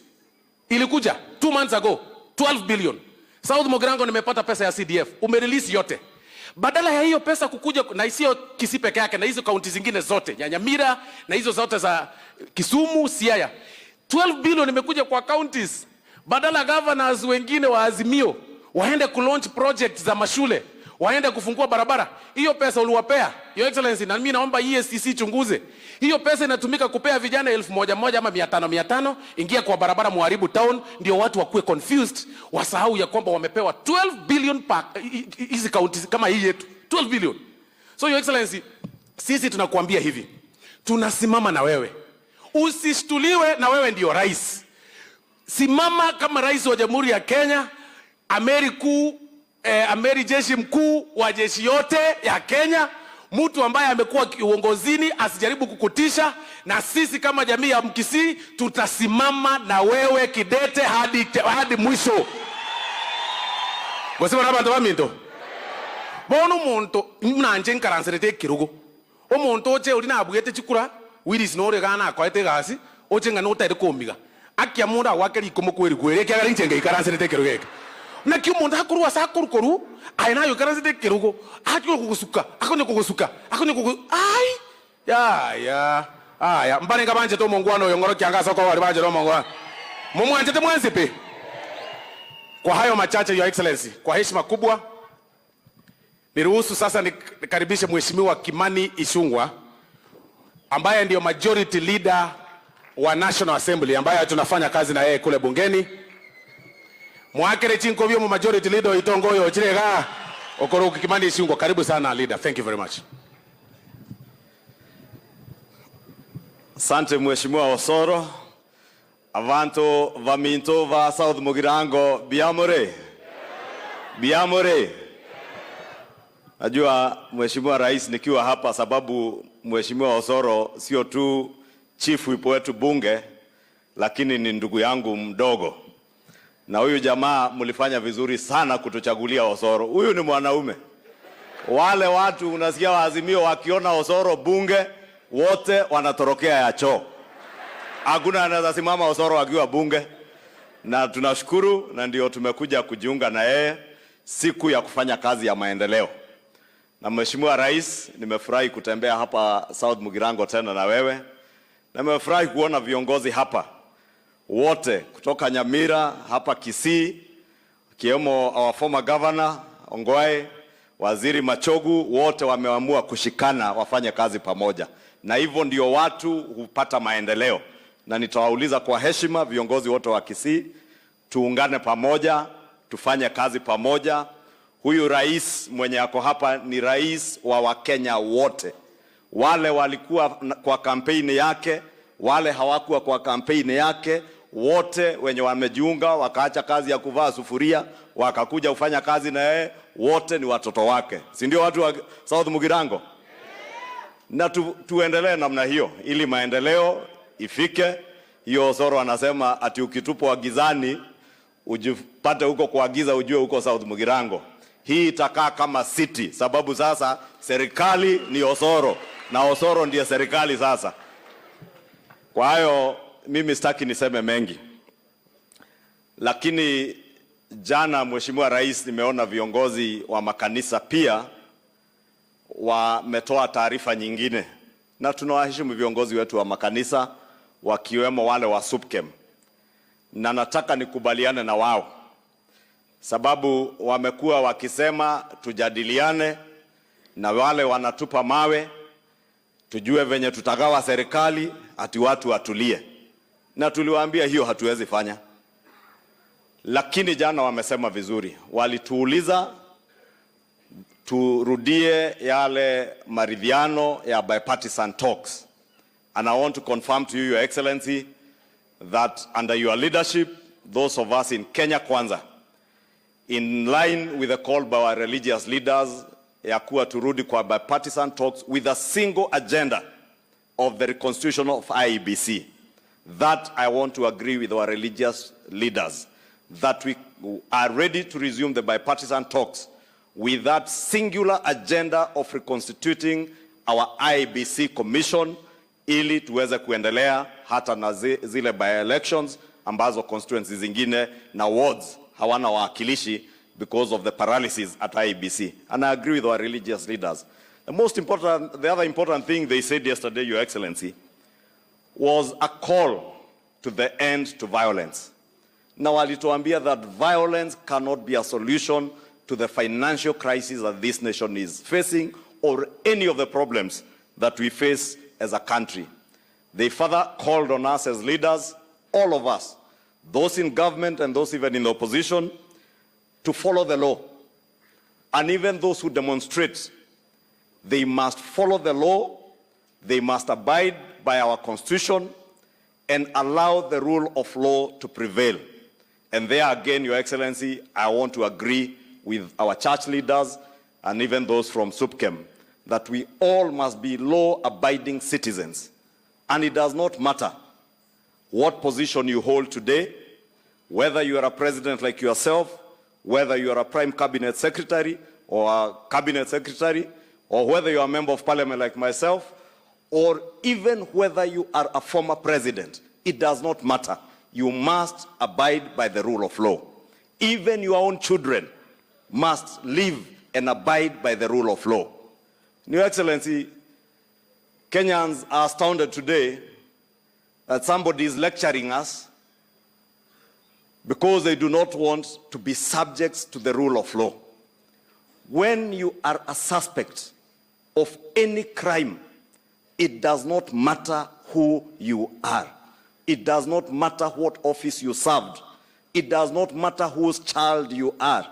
Ilikuja 2 months ago, 12 billion. South Mogrango nimepata pesa ya CDF. Umerelease yote. Badala ya hiyo pesa kukuja, na sio Kisii peke yake, na hizo kaunti zingine zote, Nyanyamira na hizo zote za Kisumu, Siaya, 12 billion imekuja kwa counties. Badala governors wengine wa Azimio waende kulaunch projects za mashule, waende kufungua barabara, hiyo pesa uliwapea Your Excellency. Na mimi naomba EACC chunguze hiyo pesa inatumika kupea vijana 1,100 ama 500, ingia kwa barabara, muharibu town, ndio watu wakuwe confused, wasahau ya kwamba wamepewa 12 billion hizi counties kama hii yetu, 12 billion. So Your Excellency, sisi tunakuambia hivi, tunasimama na wewe, usishtuliwe na wewe ndio rais. Simama kama rais wa Jamhuri ya Kenya, amiri jeshi mkuu wa jeshi yote ya Kenya, mtu ambaye amekuwa uongozini, asijaribu kukutisha. Na sisi kama jamii ya Mkisii tutasimama na wewe kidete hadi mwisho. Bosema na bantu baminto. Bono muntu mnanje nkaransirete kirugo. Omuntu oche uri nabugete chikura, wiris no regana akwete gasi, oche ngano tere komiga. Akia munda wakeri komokweri kwere kya garinche ngai karansirete kirugeke. Na kiyo munda hakuru asa koru aina yo karansirete kirugo. Akyo kugusuka, akonyo kugusuka. Ya mbane kabanje to mongwano yongoro kyanga soko wali banje to mongwa. Mumwanje te mwenzipe. Kwa hayo machache Your Excellency, kwa heshima kubwa, niruhusu sasa nikaribishe Mheshimiwa Kimani Ichung'wah ambaye ndio majority leader wa National Assembly ambaye tunafanya kazi na yeye kule bungeni. Mwakere chinkovyo mu majority leader itongoyo chirega okoro Kimani Ichung'wah. Karibu sana leader. Thank you very much. Asante Mheshimiwa Osoro. Avanto vaminto va South Mugirango biamore. Biamore. Najua Mheshimiwa Rais nikiwa hapa sababu Mheshimiwa Osoro sio tu chief whip wetu bunge, lakini ni ndugu yangu mdogo. Na huyu jamaa mlifanya vizuri sana kutuchagulia Osoro. Huyu ni mwanaume. Wale watu unasikia waazimio wakiona Osoro bunge wote wanatorokea ya choo. Hakuna anaweza simama Osoro akiwa bunge. Na tunashukuru na ndio tumekuja kujiunga na yeye siku ya kufanya kazi ya maendeleo. Na Mheshimiwa Rais, nimefurahi kutembea hapa South Mugirango tena na wewe. Na nimefurahi kuona viongozi hapa wote kutoka Nyamira hapa Kisii, kiwemo our former governor Ongwae, Waziri Machogu, wote wameamua kushikana wafanye kazi pamoja. Na hivyo ndio watu hupata maendeleo. Na nitawauliza kwa heshima viongozi wote wa Kisii, tuungane pamoja, tufanye kazi pamoja. Huyu rais mwenye ako hapa ni rais wa Wakenya wote. Wale walikuwa kwa kampeni yake, wale hawakuwa kwa kampeni yake, wote wenye wamejiunga wakaacha kazi ya kuvaa sufuria wakakuja kufanya kazi na yeye, wote ni watoto wake. Si ndio watu wa South Mugirango? Na tuendelee namna hiyo ili maendeleo ifike. Hiyo Osoro anasema ati ukitupwa gizani ujipate huko kwa giza ujue huko South Mugirango. Hii itakaa kama city sababu sasa serikali ni Osoro na Osoro ndiye serikali sasa. Kwa hiyo mimi sitaki niseme mengi. Lakini jana Mheshimiwa Rais nimeona viongozi wa makanisa pia wametoa taarifa nyingine. Na tunawaheshimu viongozi wetu wa makanisa wakiwemo wale wa SUPKEM. Na nataka nikubaliane na wao. Sababu wamekuwa wakisema tujadiliane na wale wanatupa mawe, tujue venye tutagawa serikali, ati watu watulie. Na tuliwaambia hiyo hatuwezi fanya. Lakini jana wamesema vizuri. Walituuliza turudie yale maridhiano ya bipartisan talks. And I want to confirm to you, Your Excellency, that under your leadership, those of us in Kenya Kwanza, in line with the call by our religious leaders, ya kuwa turudi kwa bipartisan talks with a single agenda of the reconstitution of IEBC. That I want to agree with our religious leaders, that we are ready to resume the bipartisan talks with that singular agenda of reconstituting our IEBC commission, ili tuweze kuendelea hata na zile by-elections ambazo constituencies zingine na wards hawana wakilishi because of the paralysis at IEBC. And I agree with our religious leaders. The other important thing they said yesterday, Your Excellency, was a call to the end to violence. Now, walituambia that violence cannot be a solution to the financial crisis that this nation is facing or any of the problems that we face as a country. They further called on us as leaders, all of us, those in government and those even in the opposition, to follow the law. And even those who demonstrate, they must follow the law, they must abide by our constitution, and allow the rule of law to prevail. And there again, Your Excellency, I want to agree with our church leaders and even those from SUPKEM, that we all must be law-abiding citizens. And it does not matter what position you hold today, whether you are a president like yourself, whether you are a prime cabinet secretary or a cabinet secretary, or whether you are a member of parliament like myself, or even whether you are a former president. It does not matter. You must abide by the rule of law. Even your own children must live and abide by the rule of law. Your Excellency, Kenyans are astounded today that somebody is lecturing us because they do not want to be subjects to the rule of law. When you are a suspect of any crime, it does not matter who you are. It does not matter what office you served. It does not matter whose child you are.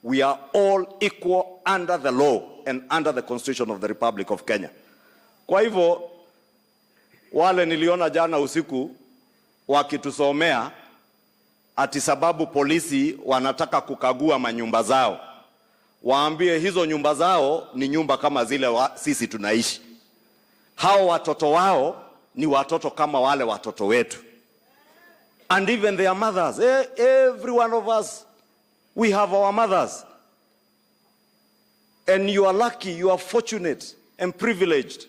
We are all equal under the law and under the Constitution of the Republic of Kenya. Kwa hivyo, wale niliona jana usiku wakitusomea ati sababu polisi wanataka kukagua manyumba zao. Waambie hizo nyumba zao ni nyumba kama zile sisi tunaishi. Hao watoto wao ni watoto kama wale watoto wetu. And even their mothers. Every one of us, we have our mothers. And you are lucky, you are fortunate and privileged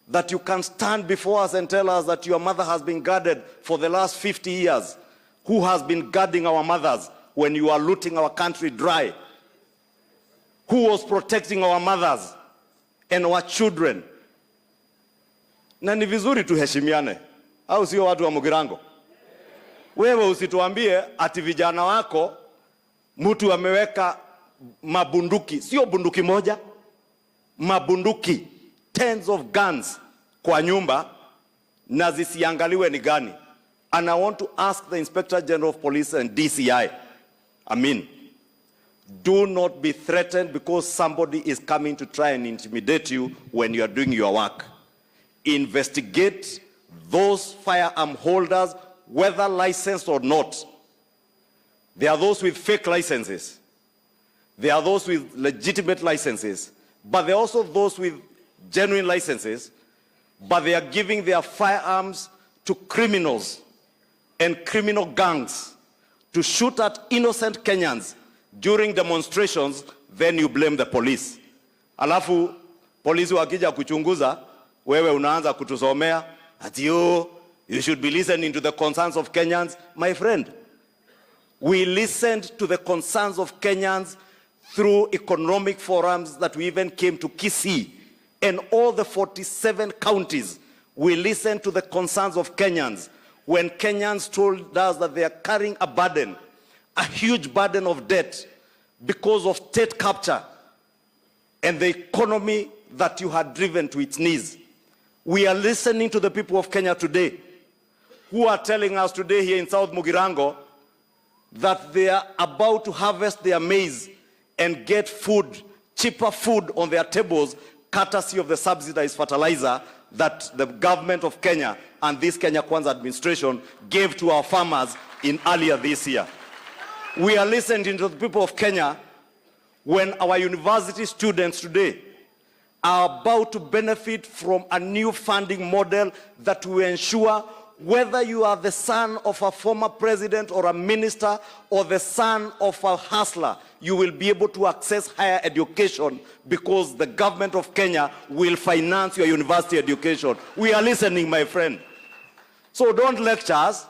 that you can stand before us and tell us that your mother has been guarded for the last 50 years. Who has been guarding our mothers when you are looting our country dry? Who was protecting our mothers and our children? Na ni vizuri tuheshimiane, au sio watu wa Mugirango? Wewe usituambie ati vijana wako mtu ameweka mabunduki, sio bunduki moja, mabunduki, tens of guns kwa nyumba na zisiangaliwe ni gani. And I want to ask the Inspector General of Police and DCI, do not be threatened because somebody is coming to try and intimidate you when you are doing your work. Investigate those firearm holders, whether licensed or not. There are those with fake licenses. There are those with legitimate licenses. But there are also those with genuine licenses. But they are giving their firearms to criminals and criminal gangs to shoot at innocent Kenyans during demonstrations. Then you blame the police. Alafu, polisi wakija kuchunguza, wewe unaanza kutusomea, ati you should be listening to the concerns of Kenyans. My friend, we listened to the concerns of Kenyans through economic forums that we even came to Kisii. And all the 47 counties, we listened to the concerns of Kenyans when Kenyans told us that they are carrying a burden, a huge burden of debt because of state capture and the economy that you had driven to its knees. We are listening to the people of Kenya today who are telling us today here in South Mugirango that they are about to harvest their maize and get food, cheaper food on their tables, courtesy of the subsidized fertilizer that the government of Kenya and this Kenya Kwanza administration gave to our farmers in earlier this year. We are listening to the people of Kenya when our university students today are about to benefit from a new funding model that will ensure whether you are the son of a former president or a minister or the son of a hustler, you will be able to access higher education because the government of Kenya will finance your university education. We are listening, my friend. So don't lecture us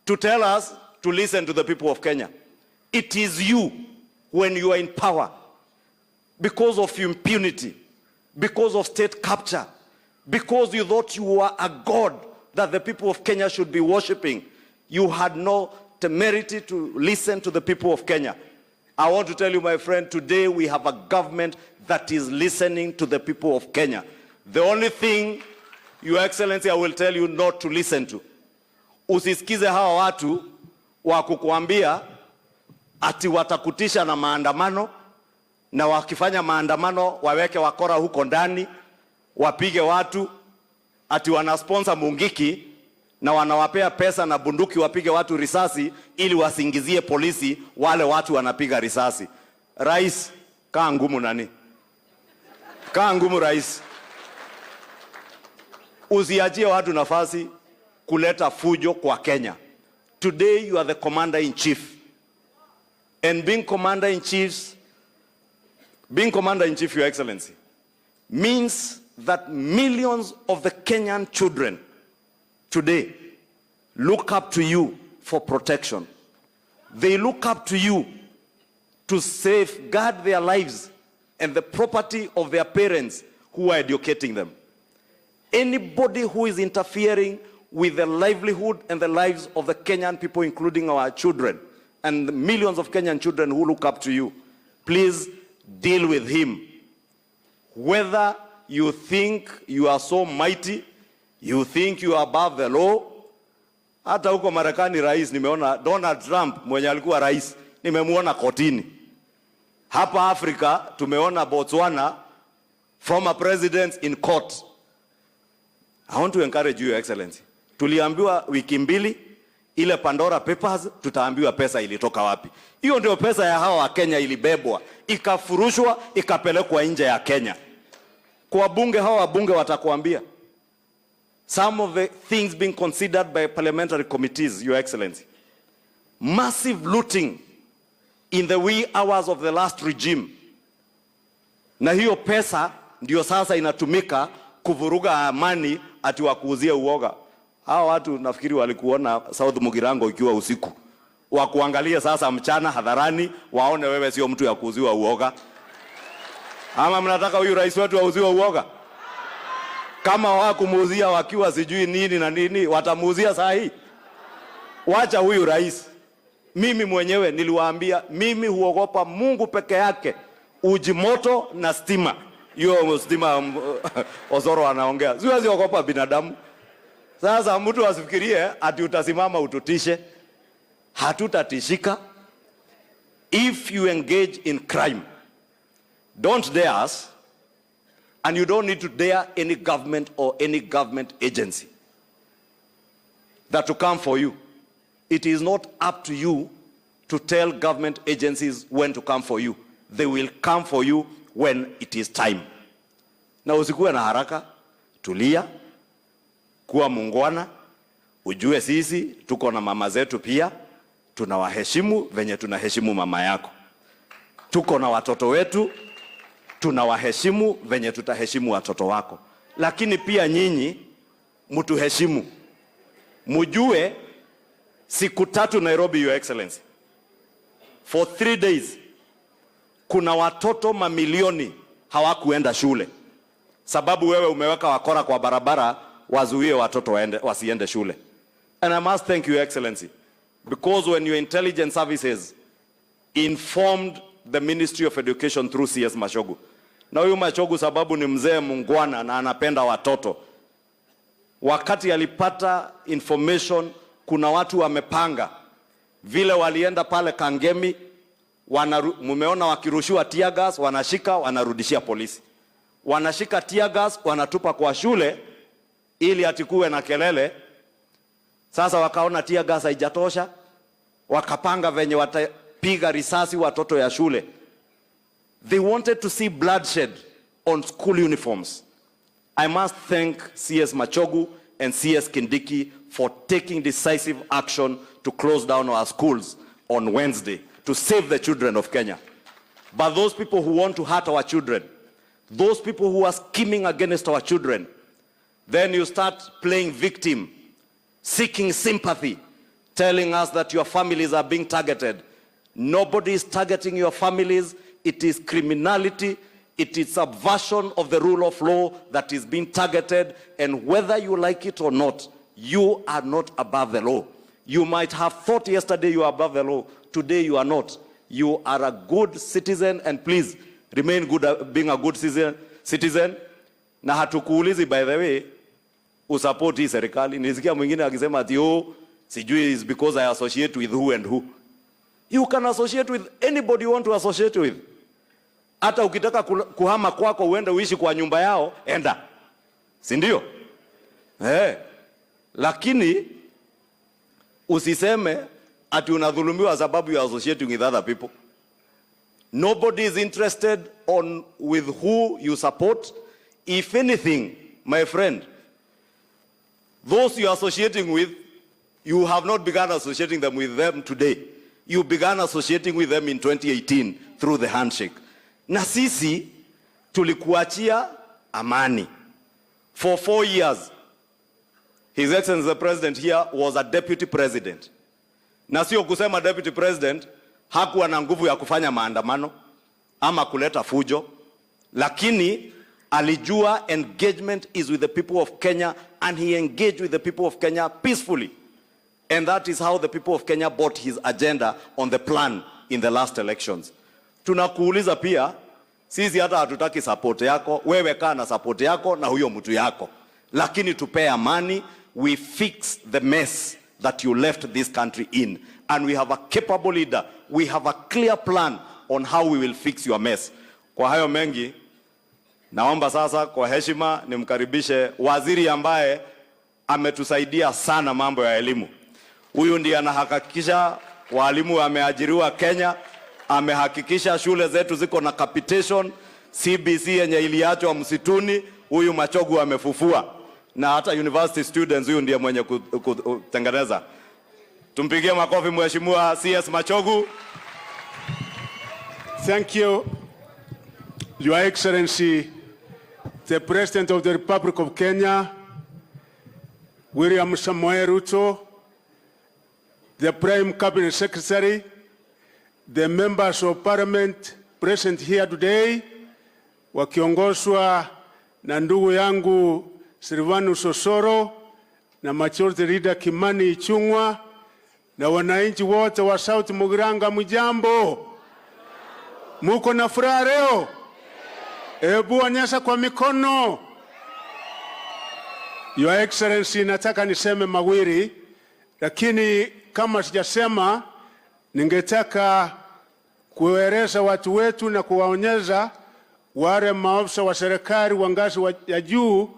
to tell us to listen to the people of Kenya. It is you, when you are in power, because of impunity, because of state capture, because you thought you were a god that the people of Kenya should be worshipping, you had no temerity to listen to the people of Kenya. I want to tell you, my friend, today we have a government that is listening to the people of Kenya. The only thing, Your Excellency, I will tell you not to listen to. Usisikize hawa watu wa kukuambia ati watakutisha na maandamano, na wakifanya maandamano waweke wakora huko ndani, wapige watu, ati wanasponsor Mungiki na wanawapea pesa na bunduki wapige watu risasi ili wasingizie polisi wale watu wanapiga risasi. Rais, kaa ngumu nani? Kaa ngumu rais. Usiachie watu nafasi kuleta fujo kwa Kenya. Today you are the commander-in-chief. And being commander-in-chief, Your Excellency, means that millions of the Kenyan children today look up to you for protection. They look up to you to safeguard their lives and the property of their parents who are educating them. Anybody who is interfering with the livelihood and the lives of the Kenyan people, including our children, and the millions of Kenyan children who look up to you, please deal with him. Whether you think you are so mighty, you think you are above the law, Hata huko Marekani rais nimeona Donald Trump mwenye alikuwa rais nimemuona kotini. Hapa Afrika tumeona Botswana former presidents in court. I want to encourage you, Your Excellency. Tuliambiwa wiki mbili ile Pandora Papers tutaambiwa pesa ilitoka wapi. Hiyo ndio pesa ya hawa wa Kenya ilibebwa, ikafurushwa, ikapelekwa nje ya Kenya. Kwa bunge hawa wabunge watakuambia. Some of the things being considered by parliamentary committees, Your Excellency. Massive looting in the wee hours of the last regime. Na hiyo pesa ndio sasa inatumika kuvuruga amani ati wakuuzie uoga. Hao watu nafikiri walikuona South Mugirango ikiwa usiku. Wakuangalia sasa mchana hadharani waone wewe sio mtu ya kuuziwa uoga. Ama mnataka huyu rais wetu auziwe uoga? Kama hawakumuuzia wakiwa sijui nini na nini, watamuuzia saa hii. Wacha huyu rais. Mimi mwenyewe niliwaambia mimi huogopa Mungu peke yake. Uji moto na stima. Hiyo stima Osoro anaongea. Siwezi ogopa binadamu. Sasa mtu asifikirie ati utasimama ututishe. Hatutatishika. If you engage in crime, don't dare us, and you don't need to dare any government or any government agency that to come for you. It is not up to you to tell government agencies when to come for you. They will come for you when it is time. Na usikuwe na haraka, tulia, kuwa muungwana, ujue sisi tuko na mama zetu pia, tunawaheshimu venye tunaheshimu mama yako. Tuko na watoto wetu, tunawaheshimu venye tutaheshimu watoto wako. Lakini pia nyinyi mtuheshimu. Mujue siku 3 Nairobi, Your Excellency. For 3 days kuna watoto mamilioni hawakuenda shule. Sababu wewe umeweka wakora kwa barabara wazuie watoto wasiende shule. And I must thank you, Your Excellency, because when your intelligence services informed the Ministry of Education through CS Mashogu. Na huyu Mashogu sababu ni mzee mungwana na anapenda watoto. Wakati alipata information kuna watu wamepanga vile walienda pale Kangemi, mumeona wakirushiwa tear gas, wanashika wanarudishia polisi. Wanashika tear gas wanatupa kwa shule ili atikuwe na kelele. Sasa wakaona tear gas haijatosha, wakapanga venye watapiga risasi watoto ya shule. They wanted to see bloodshed on school uniforms. I must thank CS Machogu and CS Kindiki for taking decisive action to close down our schools on Wednesday to save the children of Kenya. But those people who want to hurt our children, those people who are scheming against our children, then you start playing victim, seeking sympathy, telling us that your families are being targeted. Nobody is targeting your families. It is criminality. It is subversion of the rule of law that is being targeted. And whether you like it or not, you are not above the law. You might have thought yesterday you are above the law. Today you are not. You are a good citizen, and please remain good, being a good citizen. Na hatukuulizi, by the way, usupport hii serikali. Nilisikia mwingine akisema ati sijui is because I associate with who and who. You can associate with anybody you want to associate with. Hata ukitaka kuhama kwako uende uishi kwa nyumba yao, enda. Si ndio? Lakini usiseme ati unadhulumiwa sababu you are associating with other people. Nobody is interested with who you support. If anything, my friend, those you are associating with, you have not begun associating them with them today. You began associating with them in 2018 through the handshake. Na sisi tulikuachia amani. For 4 years, His Excellency the President here was a deputy president. Na sio kusema deputy president hakuwa na nguvu ya kufanya maandamano ama kuleta fujo, lakini alijua engagement is with the people of Kenya, and he engaged with the people of Kenya peacefully. And that is how the people of Kenya bought his agenda on the plan in the last elections. Tunakuuliza pia, sisi hata hatutaki support yako, wewe kaa na support yako na huyo mtu yako. Lakini tupe amani, we fix the mess that you left this country in. And we have a capable leader. We have a clear plan on how we will fix your mess. Kwa hayo mengi, naomba sasa kwa heshima nimkaribishe waziri ambaye ametusaidia sana mambo ya elimu. Huyu ndiye anahakikisha walimu wameajiriwa Kenya, amehakikisha shule zetu ziko na capitation, CBC yenye iliachwa msituni, huyu Machogu amefufua. Na hata university students huyu ndiye mwenye kutengeneza. Tumpigie makofi mheshimiwa CS Machogu. Thank you, Your Excellency, the President of the Republic of Kenya, William Samoei Ruto, the Prime Cabinet Secretary, the members of Parliament present here today, wakiongozwa na ndugu yangu Silvanus Osoro na Majority Leader Kimani Ichung'wah na wananchi wote wa South Mugirango, mjambo? Muko na furaha leo? Ebu onyesha kwa mikono. Your Excellency, nataka niseme mawili, lakini kama sijasema, ningetaka kueleza watu wetu na kuwaonyesha wale maafisa wa serikali wa ngazi ya juu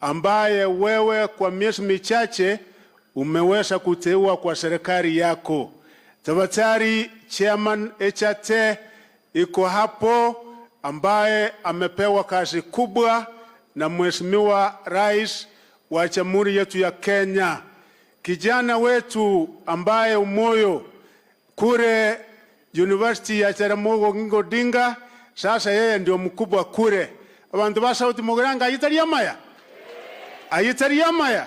ambaye wewe kwa miezi michache umeweza kuteua kwa serikali yako. Tafadhali Chairman HT iko hapo ambaye amepewa kazi kubwa na Mheshimiwa Rais wa Jamhuri yetu ya Kenya. Kijana wetu ambaye umoyo kure University ya Jaramogi Oginga Odinga, sasa yeye ndio mkubwa kure. Abantu ba South Mugirango ayitaria maya.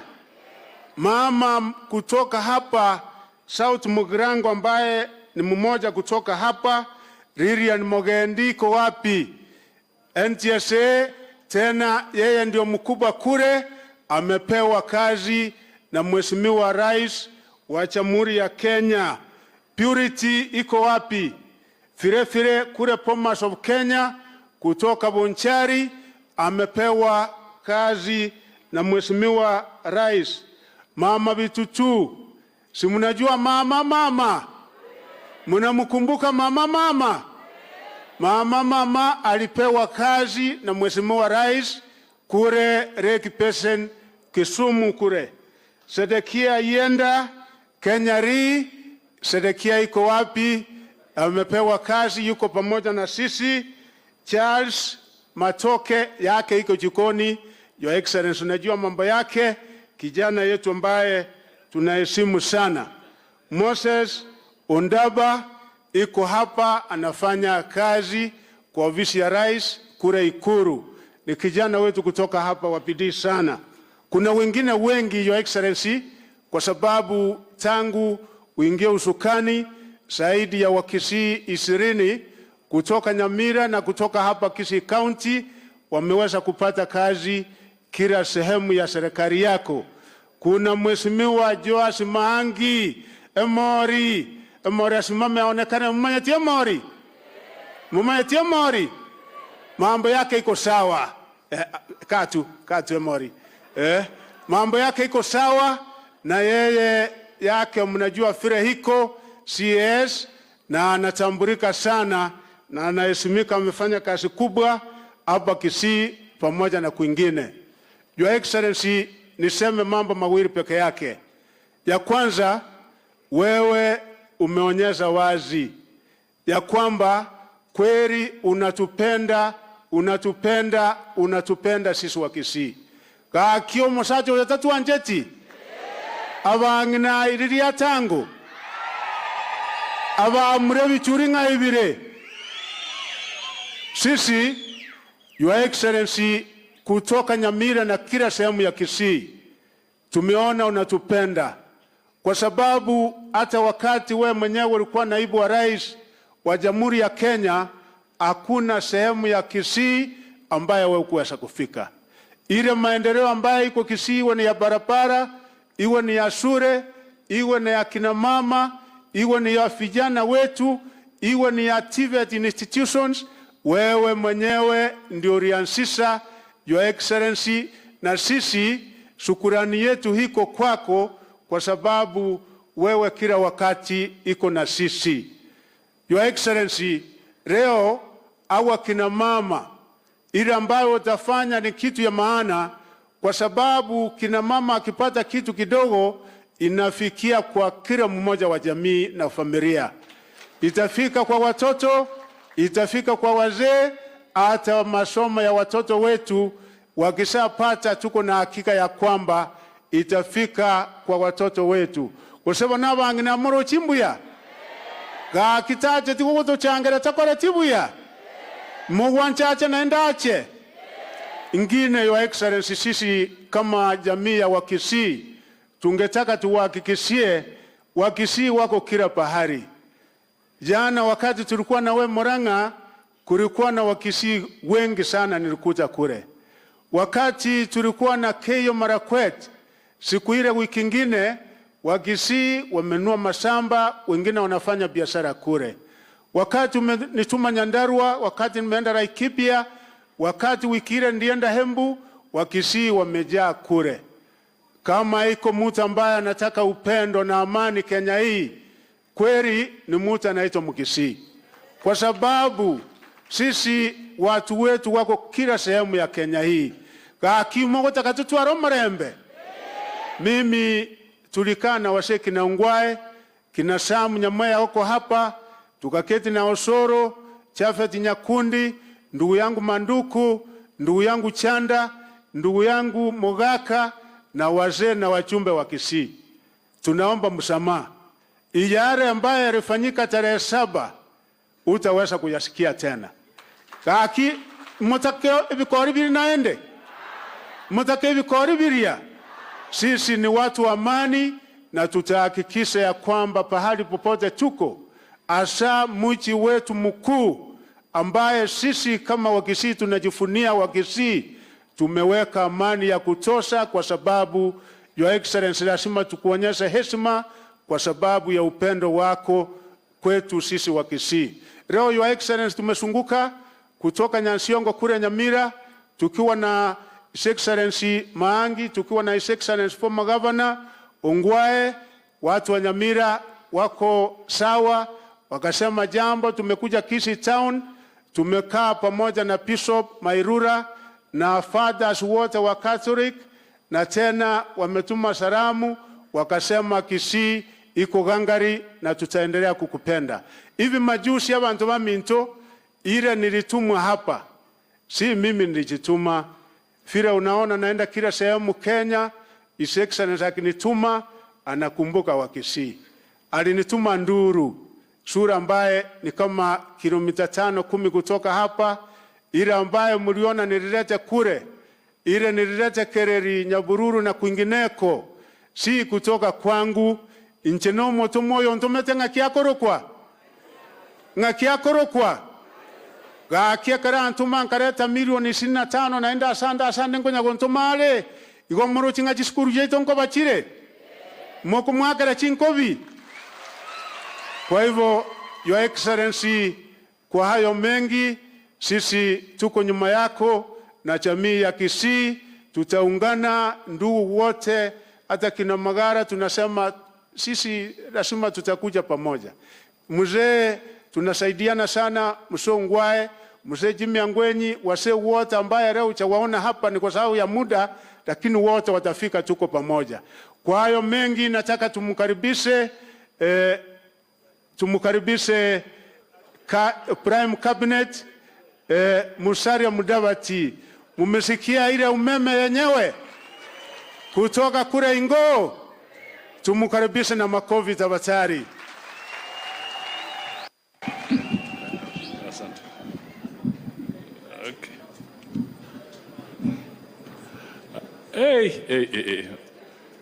Mama kutoka hapa South Mugirango ambaye ni mmoja kutoka hapa, Lilian Mogendi iko wapi? NTSA tena yeye ndio mkubwa kure, amepewa kazi na Mheshimiwa Rais wa Jamhuri ya Kenya. Purity iko wapi? Fire kure Bomas of Kenya kutoka Bonchari amepewa kazi na Mheshimiwa Rais. Mama Bitutu, si mnajua mama? Mnamkumbuka mama? Mama alipewa kazi na Mheshimiwa Rais kure Lake Basin Kisumu kure. Sedekia Yenda Kenyari, Sedekia iko wapi? Amepewa kazi, yuko pamoja na sisi. Charles Matoke yake iko jikoni. Your Excellency, unajua mambo yake, kijana yetu ambaye tunaheshimu sana. Moses Ondaba iko hapa anafanya kazi kwa ofisi ya Rais kule Ikuru. Ni kijana wetu kutoka hapa wapidii sana. Kuna wengine wengi, Your Excellency, kwa sababu tangu uingie usukani zaidi ya Wakisii 20 kutoka Nyamira na kutoka hapa Kisii County wameweza kupata kazi kila sehemu ya serikali yako. Kuna Mheshimiwa Joas Maangi Emori asimame aonekane. Mmanyatia Emori mambo yake iko sawa. Katu Emori mambo yake iko sawa, na yeye yake mnajua fire hiko CS na anatambulika sana na anaheshimika, amefanya kazi kubwa hapa Kisii pamoja na kwingine. Your Excellency, niseme mambo mawili peke yake. Ya kwanza, wewe umeonyesha wazi ya kwamba kweli unatupenda sisi wa Kisii. Kakio mosacho yatatu anjeti abangina iriria tangu aba mrevi churinga ibire. Sisi, Your Excellency, kutoka Nyamira na kila sehemu ya Kisii tumeona unatupenda, kwa sababu hata wakati wewe mwenyewe ulikuwa naibu wa rais wa Jamhuri ya Kenya, hakuna sehemu ya Kisii ambayo wewe ukuweza kufika. Ile maendeleo ambayo iko Kisii, iwe ni ya barabara, iwe ni ya shule, iwe ni ya kina mama, iwe ni ya vijana wetu, iwe ni ya TVET institutions, wewe mwenyewe ndio ulianzisha, Your Excellency, na sisi shukurani yetu hiko kwako kwa sababu wewe kila wakati iko na sisi. Your Excellency, leo au akina mama, ile ambayo utafanya ni kitu ya maana, kwa sababu kina mama akipata kitu kidogo inafikia kwa kila mmoja wa jamii na familia. Itafika kwa watoto, itafika kwa wazee, hata masomo ya watoto wetu wakishapata, tuko na hakika ya kwamba itafika kwa watoto wetu. Kusema nabangi na moro chimbuya ga kitache tikuto changera takora tibuya mugwanchache naendache ingine. Your Excellency, sisi kama jamii ya Wakisii tungetaka tuwahakikishie Wakisii wako kila pahari. Jana wakati tulikuwa na we Murang'a, kulikuwa na Wakisii wengi sana nilikuta kule. Wakati tulikuwa na Keyo Marakwet, siku ile wiki ingine Wakisii wamenua mashamba, wengine wanafanya biashara kule. Wakati nituma Nyandarua, wakati nimeenda Laikipia, wakati wiki ile ndienda Hembu, Wakisii wamejaa kule. Kama iko mtu ambaye anataka upendo na amani Kenya hii, kweli ni mtu anaitwa Mkisii. Kwa sababu sisi watu wetu wako kila sehemu ya Kenya hii. Kakimo takatutwaro marembe. Mimi tulikaa na washe kina Ongwae, kina Samu Nyamaya huko hapa, tukaketi na Osoro, Chafet Nyakundi, ndugu yangu Manduku, ndugu yangu Chanda, ndugu yangu Mogaka na wazee na wachumbe wa Kisii. Tunaomba msamaha. Iyare ambaye yalifanyika tarehe 7 utaweza kuyasikia tena. Kaki mtakeo ibikori biri naende. Mtakeo ibikori biria. Sisi ni watu wa amani na tutahakikisha ya kwamba pahali popote tuko, asa mji wetu mkuu ambaye sisi kama Wakisii tunajifunia Wakisii, tumeweka amani ya kutosha, kwa sababu Your Excellency lazima tukuonyeshe heshima kwa sababu ya upendo wako kwetu sisi Wakisii. Leo Your Excellency tumesunguka kutoka Nyansiongo kule Nyamira, tukiwa na His Excellency Maangi, tukiwa na His Excellency former Governor Ongwae. Watu wa Nyamira wako sawa, wakasema jambo. Tumekuja Kisii Town, tumekaa pamoja na Bishop Mairura na fathers wote wa Catholic, na tena wametuma salamu wakasema Kisii iko gangari na tutaendelea kukupenda. Hivi majuzi abantu ba Minto ile nilitumwa hapa, si mimi nilijituma. Fira unaona naenda kila sehemu Kenya, His Excellency akinituma anakumbuka Wakisii. Alinituma Nduru, sura ambaye ni kama kilomita 5-10 kutoka hapa, ile ambaye mliona nililete kure, ile nililete Kereri, Nyabururu na kwingineko, si kutoka kwangu. Inchenomo tumoyo ntomete ngakiakorokwa gakia kara ntuma nkareta milioni 25 naenda asanda ngonya gontomale igomoro chinga chiskuru jeito nko bachire moko mwakara chinkobi. Kwa hivyo Your Excellency, kwa hayo mengi sisi tuko nyuma yako na jamii ya Kisii, tutaungana ndugu wote, hata kina Magara tunasema sisi lazima tutakuja pamoja. Mzee tunasaidiana sana, Mzee Ongwae, Mzee Jimmy Angwenyi, wase wote ambaye leo chawaona hapa ni kwa sababu ya muda, lakini wote watafika, tuko pamoja. Kwa hayo mengi nataka tumukaribishe Prime Cabinet Musalia Mudavadi. Mumesikia ile umeme yenyewe kutoka kule Ingo, tumukaribishe na makofi tafadhali. Asante. Okay. Hey.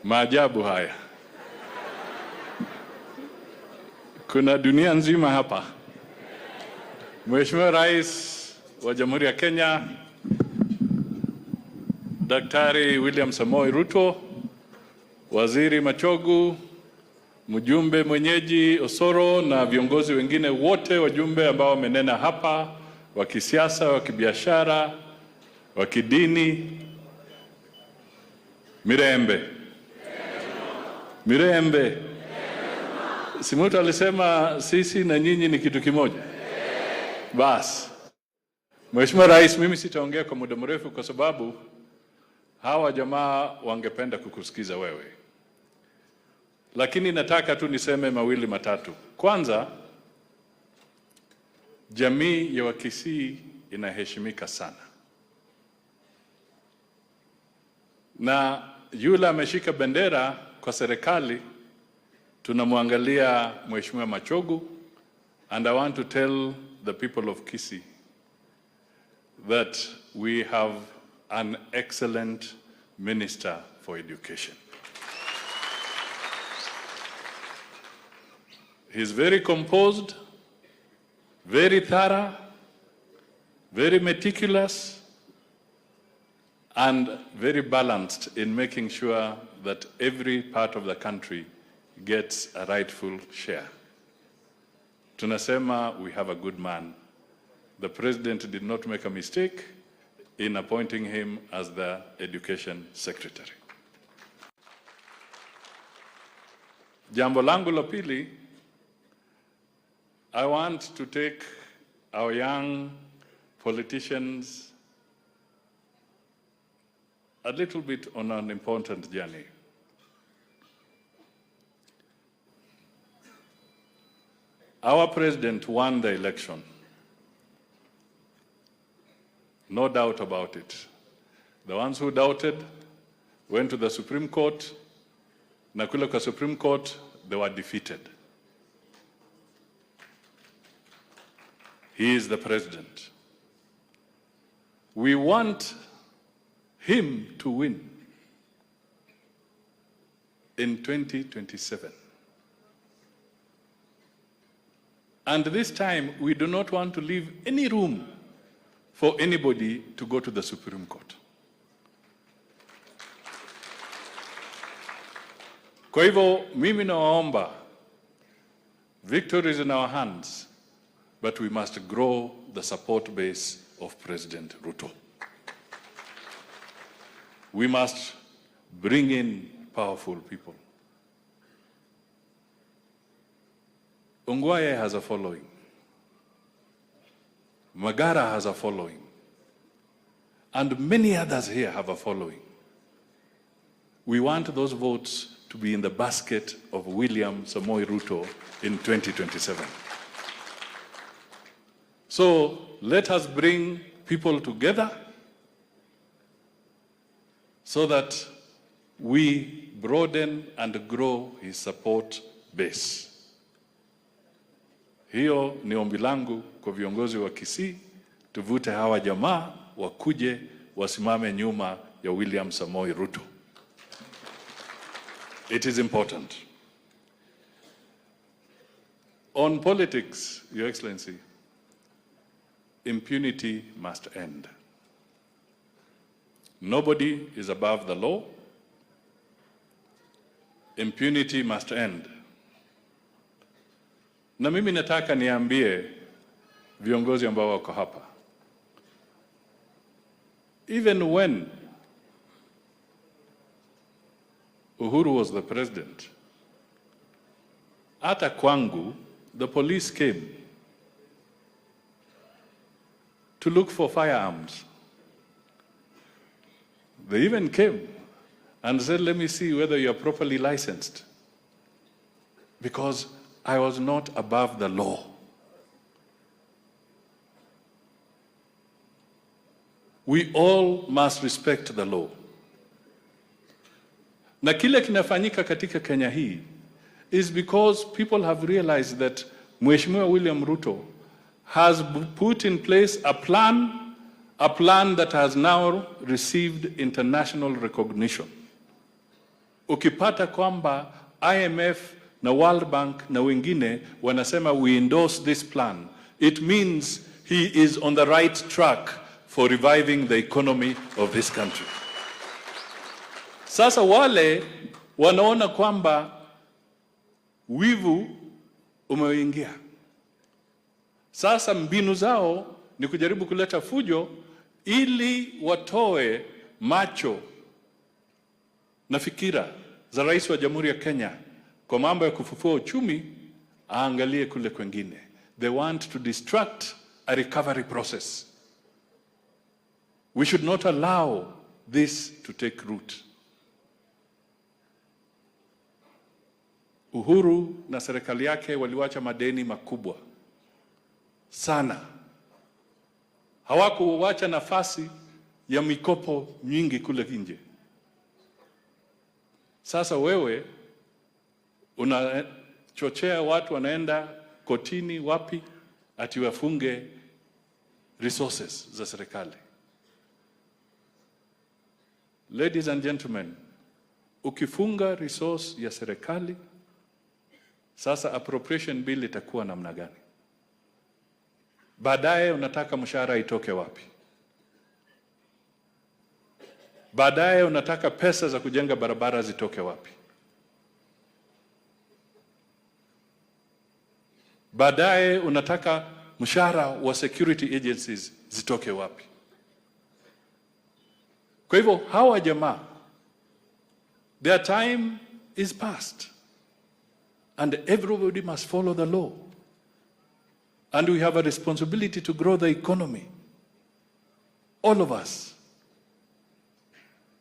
Maajabu haya. Kuna dunia nzima hapa. Mheshimiwa Rais wa Jamhuri ya Kenya Daktari William Samoei Ruto, Waziri Machogu, mjumbe mwenyeji Osoro na viongozi wengine wote, wajumbe ambao wamenena hapa, wa kisiasa, wa kibiashara, wa kidini, mirembe. Mirembe. Si mtu alisema sisi na nyinyi ni kitu kimoja? Bas. Mheshimiwa Rais, mimi sitaongea kwa muda mrefu kwa sababu hawa jamaa wangependa kukusikiza wewe. Lakini nataka tu niseme mawili matatu. Kwanza, jamii ya Wakisii inaheshimika sana. Na yule ameshika bendera kwa serikali tunamwangalia Mheshimiwa Machogu, and I want to tell the people of Kisii that we have an excellent Minister for Education. He's very composed, very thorough, very meticulous, and very balanced in making sure that every part of the country gets a rightful share. Tunasema we have a good man. The President did not make a mistake in appointing him as the Education Secretary. Jambo langu la pili, I want to take our young politicians a little bit on an important journey. Our president won the election. No doubt about it. The ones who doubted went to the Supreme Court. Na kule kwa Supreme Court, they were defeated. He is the president. We want him to win in 2027. And this time, we do not want to leave any room for anybody to go to the Supreme Court. Kwa hivyo, mimi nawaomba, victory is in our hands, but we must grow the support base of President Ruto. We must bring in powerful people. Ongwae has a following. Magara has a following. And many others here have a following. We want those votes to be in the basket of William Samoei Ruto in 2027. So let us bring people together so that we broaden and grow his support base. Hiyo ni ombi langu kwa viongozi wa Kisii, tuvute hawa jamaa wakuje wasimame nyuma ya William Samoei Ruto. It is important. On politics, Your Excellency, impunity must end. Nobody is above the law. Impunity must end. Na mimi nataka niambie viongozi ambao wako hapa. Even when Uhuru was the president, hata kwangu, the police came to look for firearms. They even came and said, let me see whether you are properly licensed. Because I was not above the law. We all must respect the law. Na kile kinafanyika katika Kenya hii is because people have realized that Mheshimiwa William Ruto has put in place a plan that has now received international recognition. Ukipata kwamba IMF na World Bank na wengine wanasema we endorse this plan, it means he is on the right track for reviving the economy of this country. Sasa wale wanaona kwamba wivu umeingia. Sasa mbinu zao ni kujaribu kuleta fujo ili watoe macho na fikira za rais wa Jamhuri ya Kenya kwa mambo ya kufufua uchumi, aangalie kule kwengine. They want to distract a recovery process. We should not allow this to take root. Uhuru na serikali yake waliwacha madeni makubwa sana. Hawakuwacha nafasi ya mikopo nyingi kule nje. Sasa wewe unachochea watu wanaenda kotini wapi ati wafunge resources za serikali. Ladies and gentlemen, ukifunga resource ya serikali, sasa appropriation bill itakuwa namna gani? Baadaye unataka mshahara itoke wapi? Baadaye unataka pesa za kujenga barabara zitoke wapi? Baadaye unataka mshahara wa security agencies zitoke wapi? Kwa hivyo hawa jamaa, their time is past and everybody must follow the law. And we have a responsibility to grow the economy. All of us,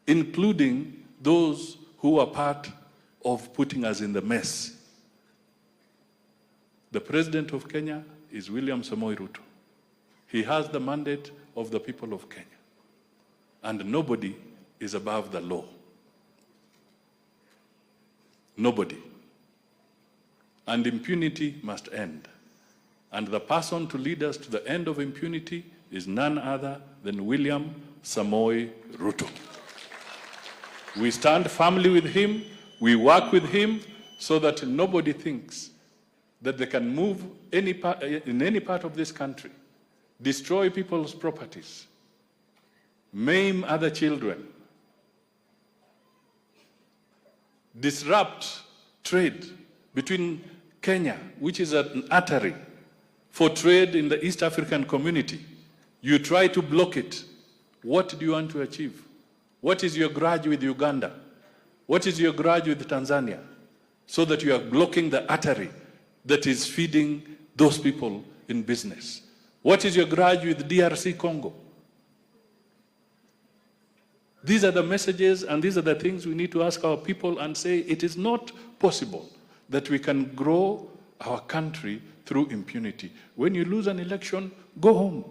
including those who are part of putting us in the mess. The President of Kenya is William Samoei Ruto. He has the mandate of the people of Kenya. And nobody is above the law. Nobody. And impunity must end. And the person to lead us to the end of impunity is none other than William Samoei Ruto. We stand firmly with him, we work with him so that nobody thinks that they can move in any part of this country, destroy people's properties, maim other children, disrupt trade between Kenya, which is an artery for trade in the East African community. You try to block it. What do you want to achieve? What is your grudge with Uganda? What is your grudge with Tanzania? So that you are blocking the artery that is feeding those people in business. What is your grudge with DRC Congo? These are the messages and these are the things we need to ask our people and say it is not possible that we can grow our country through impunity. When you lose an election, go home.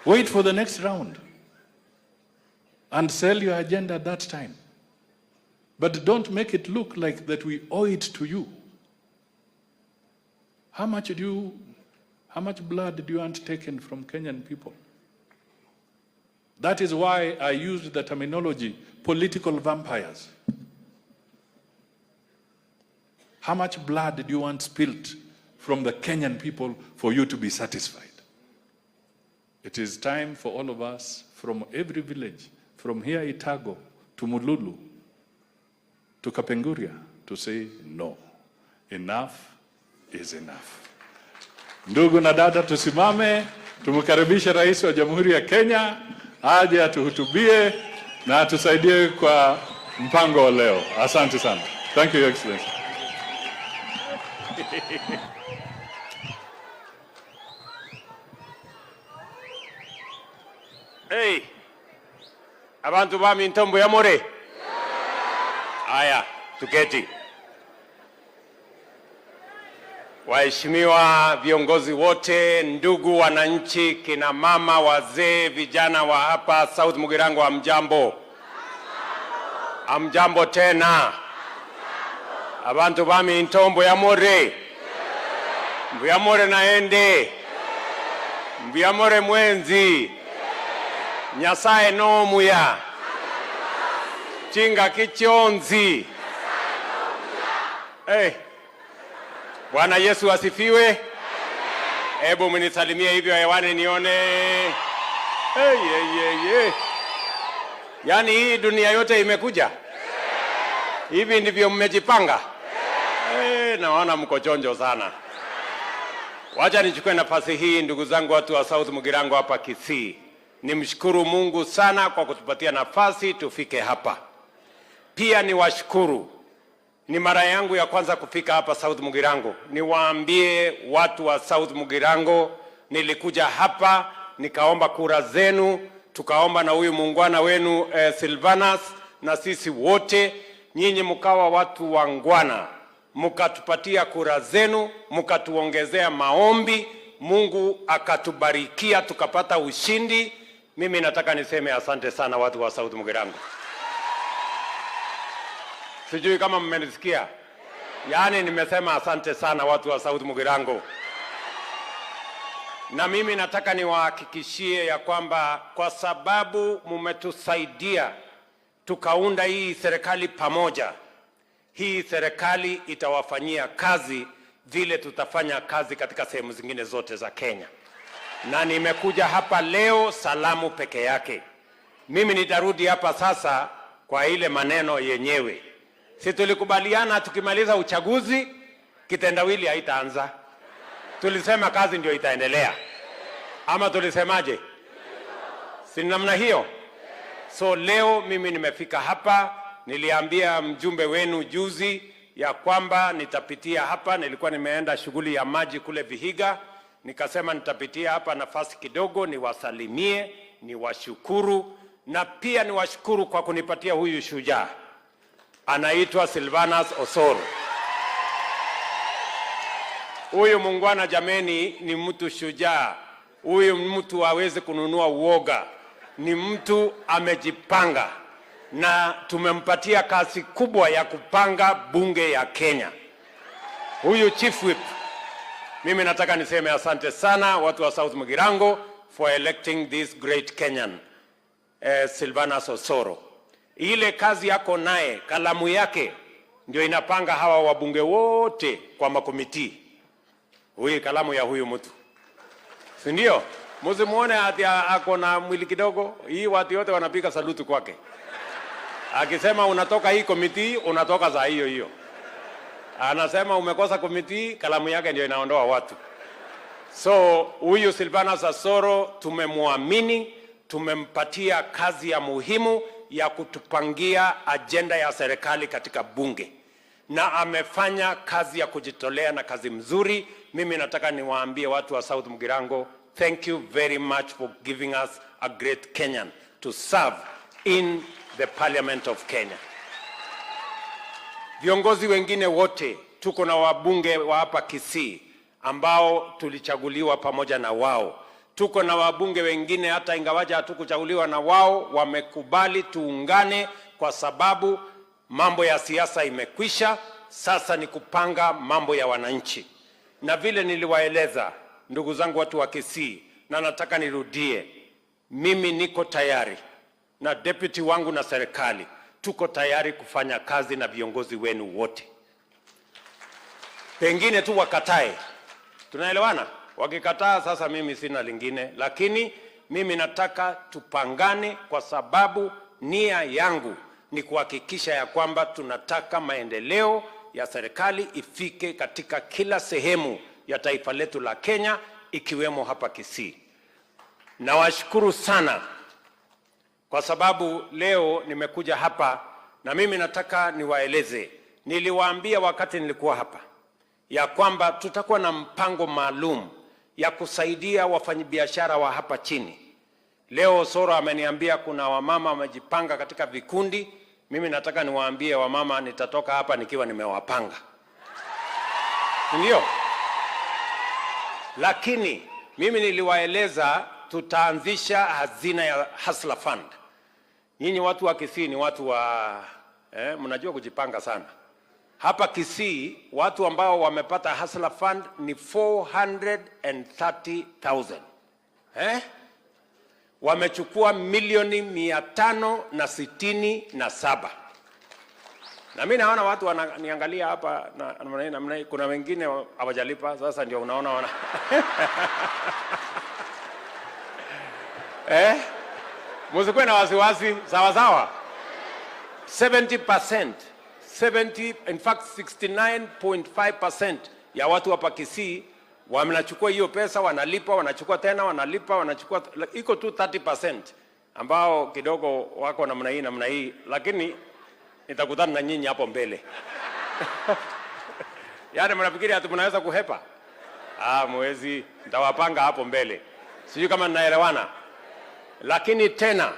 Wait for the next round and sell your agenda at that time. But don't make it look like that we owe it to you. How much blood do you want taken from Kenyan people? That is why I used the terminology political vampires. How much blood do you want spilt from the Kenyan people for you to be satisfied? It is time for all of us from every village, from here Itago to Mululu to Kapenguria, to say no. Enough is enough. Ndugu na dada, tusimame, tumkaribishe Rais wa Jamhuri ya Kenya aje atuhutubie na atusaidie kwa mpango wa leo. Asante sana. Thank you, Your Excellency. Hey, abantu bami ntombo ya more. Aya, tuketi. Waheshimiwa viongozi wote, ndugu wananchi, kina mama, wazee, vijana wa hapa South Mugirango, amjambo. Amjambo tena. Abantu bami ntombo ya more. Mbuya more naende. Mbuya more mwenzi. Nyasaye no muya. Chinga kichonzi. Hey. Bwana Yesu asifiwe. Hebu mnisalimie hivyo hewani nione. Hey. Yaani hii dunia yote imekuja. Hivi ndivyo mmejipanga. Naona mko chonjo sana. Wacha nichukue nafasi hii ndugu zangu watu wa South Mugirango hapa Kisii. nimshukuru Mungu sana kwa kutupatia nafasi tufike hapa. Pia niwashukuru, ni mara yangu ya kwanza kufika hapa South Mugirango. Niwaambie watu wa South Mugirango, nilikuja hapa nikaomba kura zenu, tukaomba na huyu muungwana wenu Silvanus, na sisi wote nyinyi mkawa watu wangwana, mkatupatia kura zenu, mkatuongezea maombi, Mungu akatubarikia tukapata ushindi. Mimi nataka niseme asante sana watu wa South Mugirango. Sijui kama mmenisikia. Yaani nimesema asante sana watu wa South Mugirango. Na mimi nataka niwahakikishie ya kwamba kwa sababu mumetusaidia tukaunda hii serikali pamoja, hii serikali itawafanyia kazi vile tutafanya kazi katika sehemu zingine zote za Kenya. Na nimekuja hapa leo salamu peke yake. Mimi nitarudi hapa sasa kwa ile maneno yenyewe. Si tulikubaliana tukimaliza uchaguzi kitendawili haitaanza? Tulisema kazi ndio itaendelea. Ama tulisemaje? Si namna hiyo? So leo mimi nimefika hapa, niliambia mjumbe wenu juzi ya kwamba nitapitia hapa. Nilikuwa nimeenda shughuli ya maji kule Vihiga, nikasema nitapitia hapa nafasi kidogo niwasalimie, niwashukuru, na pia niwashukuru kwa kunipatia huyu shujaa. Anaitwa Silvanus Osoro. Huyu muungwana jameni ni mtu shujaa. Huyu mtu hawezi kununua uoga. Ni mtu amejipanga, na tumempatia kazi kubwa ya kupanga bunge ya Kenya. Huyu chief whip, mimi nataka niseme asante sana watu wa South Mugirango for electing this great Kenyan, Silvanus Osoro. Ile kazi yako naye, kalamu yake ndio inapanga hawa wabunge wote kwa makomiti. Huyu kalamu ya huyu mtu, si ndio? Msimuone ati ako na mwili kidogo. Hii watu wote wanapiga saluti kwake. Akisema unatoka hii komiti, unatoka za hiyo hiyo. Anasema umekosa komiti, kalamu yake ndio inaondoa watu. So huyu Silvanus Osoro tumemwamini, tumempatia kazi ya muhimu ya kutupangia agenda ya serikali katika bunge, na amefanya kazi ya kujitolea na kazi mzuri. Mimi nataka niwaambie watu wa South Mugirango, thank you very much for giving us a great Kenyan to serve in the Parliament of Kenya. Viongozi wengine wote, tuko na wabunge wa hapa Kisii ambao tulichaguliwa pamoja na wao. Tuko na wabunge wengine hata ingawaja hatukuchaguliwa na wao, wamekubali tuungane kwa sababu mambo ya siasa imekwisha. Sasa ni kupanga mambo ya wananchi. Na vile niliwaeleza ndugu zangu watu wa Kisii, na nataka nirudie, mimi niko tayari na deputy wangu na serikali, tuko tayari kufanya kazi na viongozi wenu wote. Pengine tu wakatae. Tunaelewana? Wakikataa sasa mimi sina lingine, lakini mimi nataka tupangane kwa sababu nia yangu ni kuhakikisha ya kwamba tunataka maendeleo ya serikali ifike katika kila sehemu ya taifa letu la Kenya, ikiwemo hapa Kisii. Nawashukuru sana kwa sababu leo nimekuja hapa, na mimi nataka niwaeleze, niliwaambia wakati nilikuwa hapa ya kwamba tutakuwa na mpango maalum ya kusaidia wafanyabiashara wa hapa chini. Leo Osoro ameniambia kuna wamama wamejipanga katika vikundi. Mimi nataka niwaambie wamama, nitatoka hapa nikiwa nimewapanga. Ndio? Lakini mimi niliwaeleza tutaanzisha hazina ya Hustler Fund. Nyinyi watu wa Kisii ni watu wa mnajua kujipanga sana. Hapa Kisii watu ambao wamepata Hustler Fund ni 430,000. Wamechukua milioni 567. Na mimi naona watu wananiangalia hapa na kuna wengine hawajalipa, sasa ndio unaona wana msikuwe na wasiwasi, sawa sawa. 70%, in fact 69.5% ya watu hapa Kisii wanachukua hiyo pesa, wanalipa, wanachukua tena, wanalipa, wanachukua, iko tu 30% ambao kidogo wako namna hii, lakini nitakutana na nyinyi hapo mbele. Yaani mnafikiri ati mnaweza kuhepa? Mwezi nitawapanga hapo mbele. Sijui kama ninaelewana. Lakini tena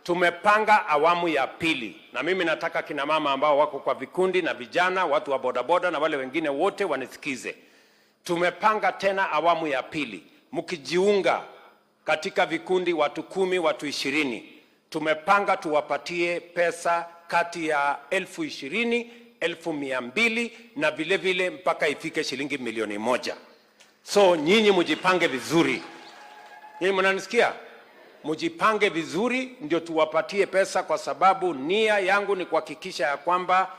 tumepanga awamu ya pili, na mimi nataka kina mama ambao wako kwa vikundi na vijana, watu wa bodaboda na wale wengine wote wanisikize. Tumepanga tena awamu ya pili. Mkijiunga katika vikundi watu 10, watu 20, tumepanga tuwapatie pesa kati ya 20,000, 1,200 na vile vile mpaka ifike shilingi 1,000,000. So nyinyi mujipange vizuri. Nyinyi mnanisikia? Mujipange vizuri ndio tuwapatie pesa, kwa sababu nia yangu ni kuhakikisha ya kwamba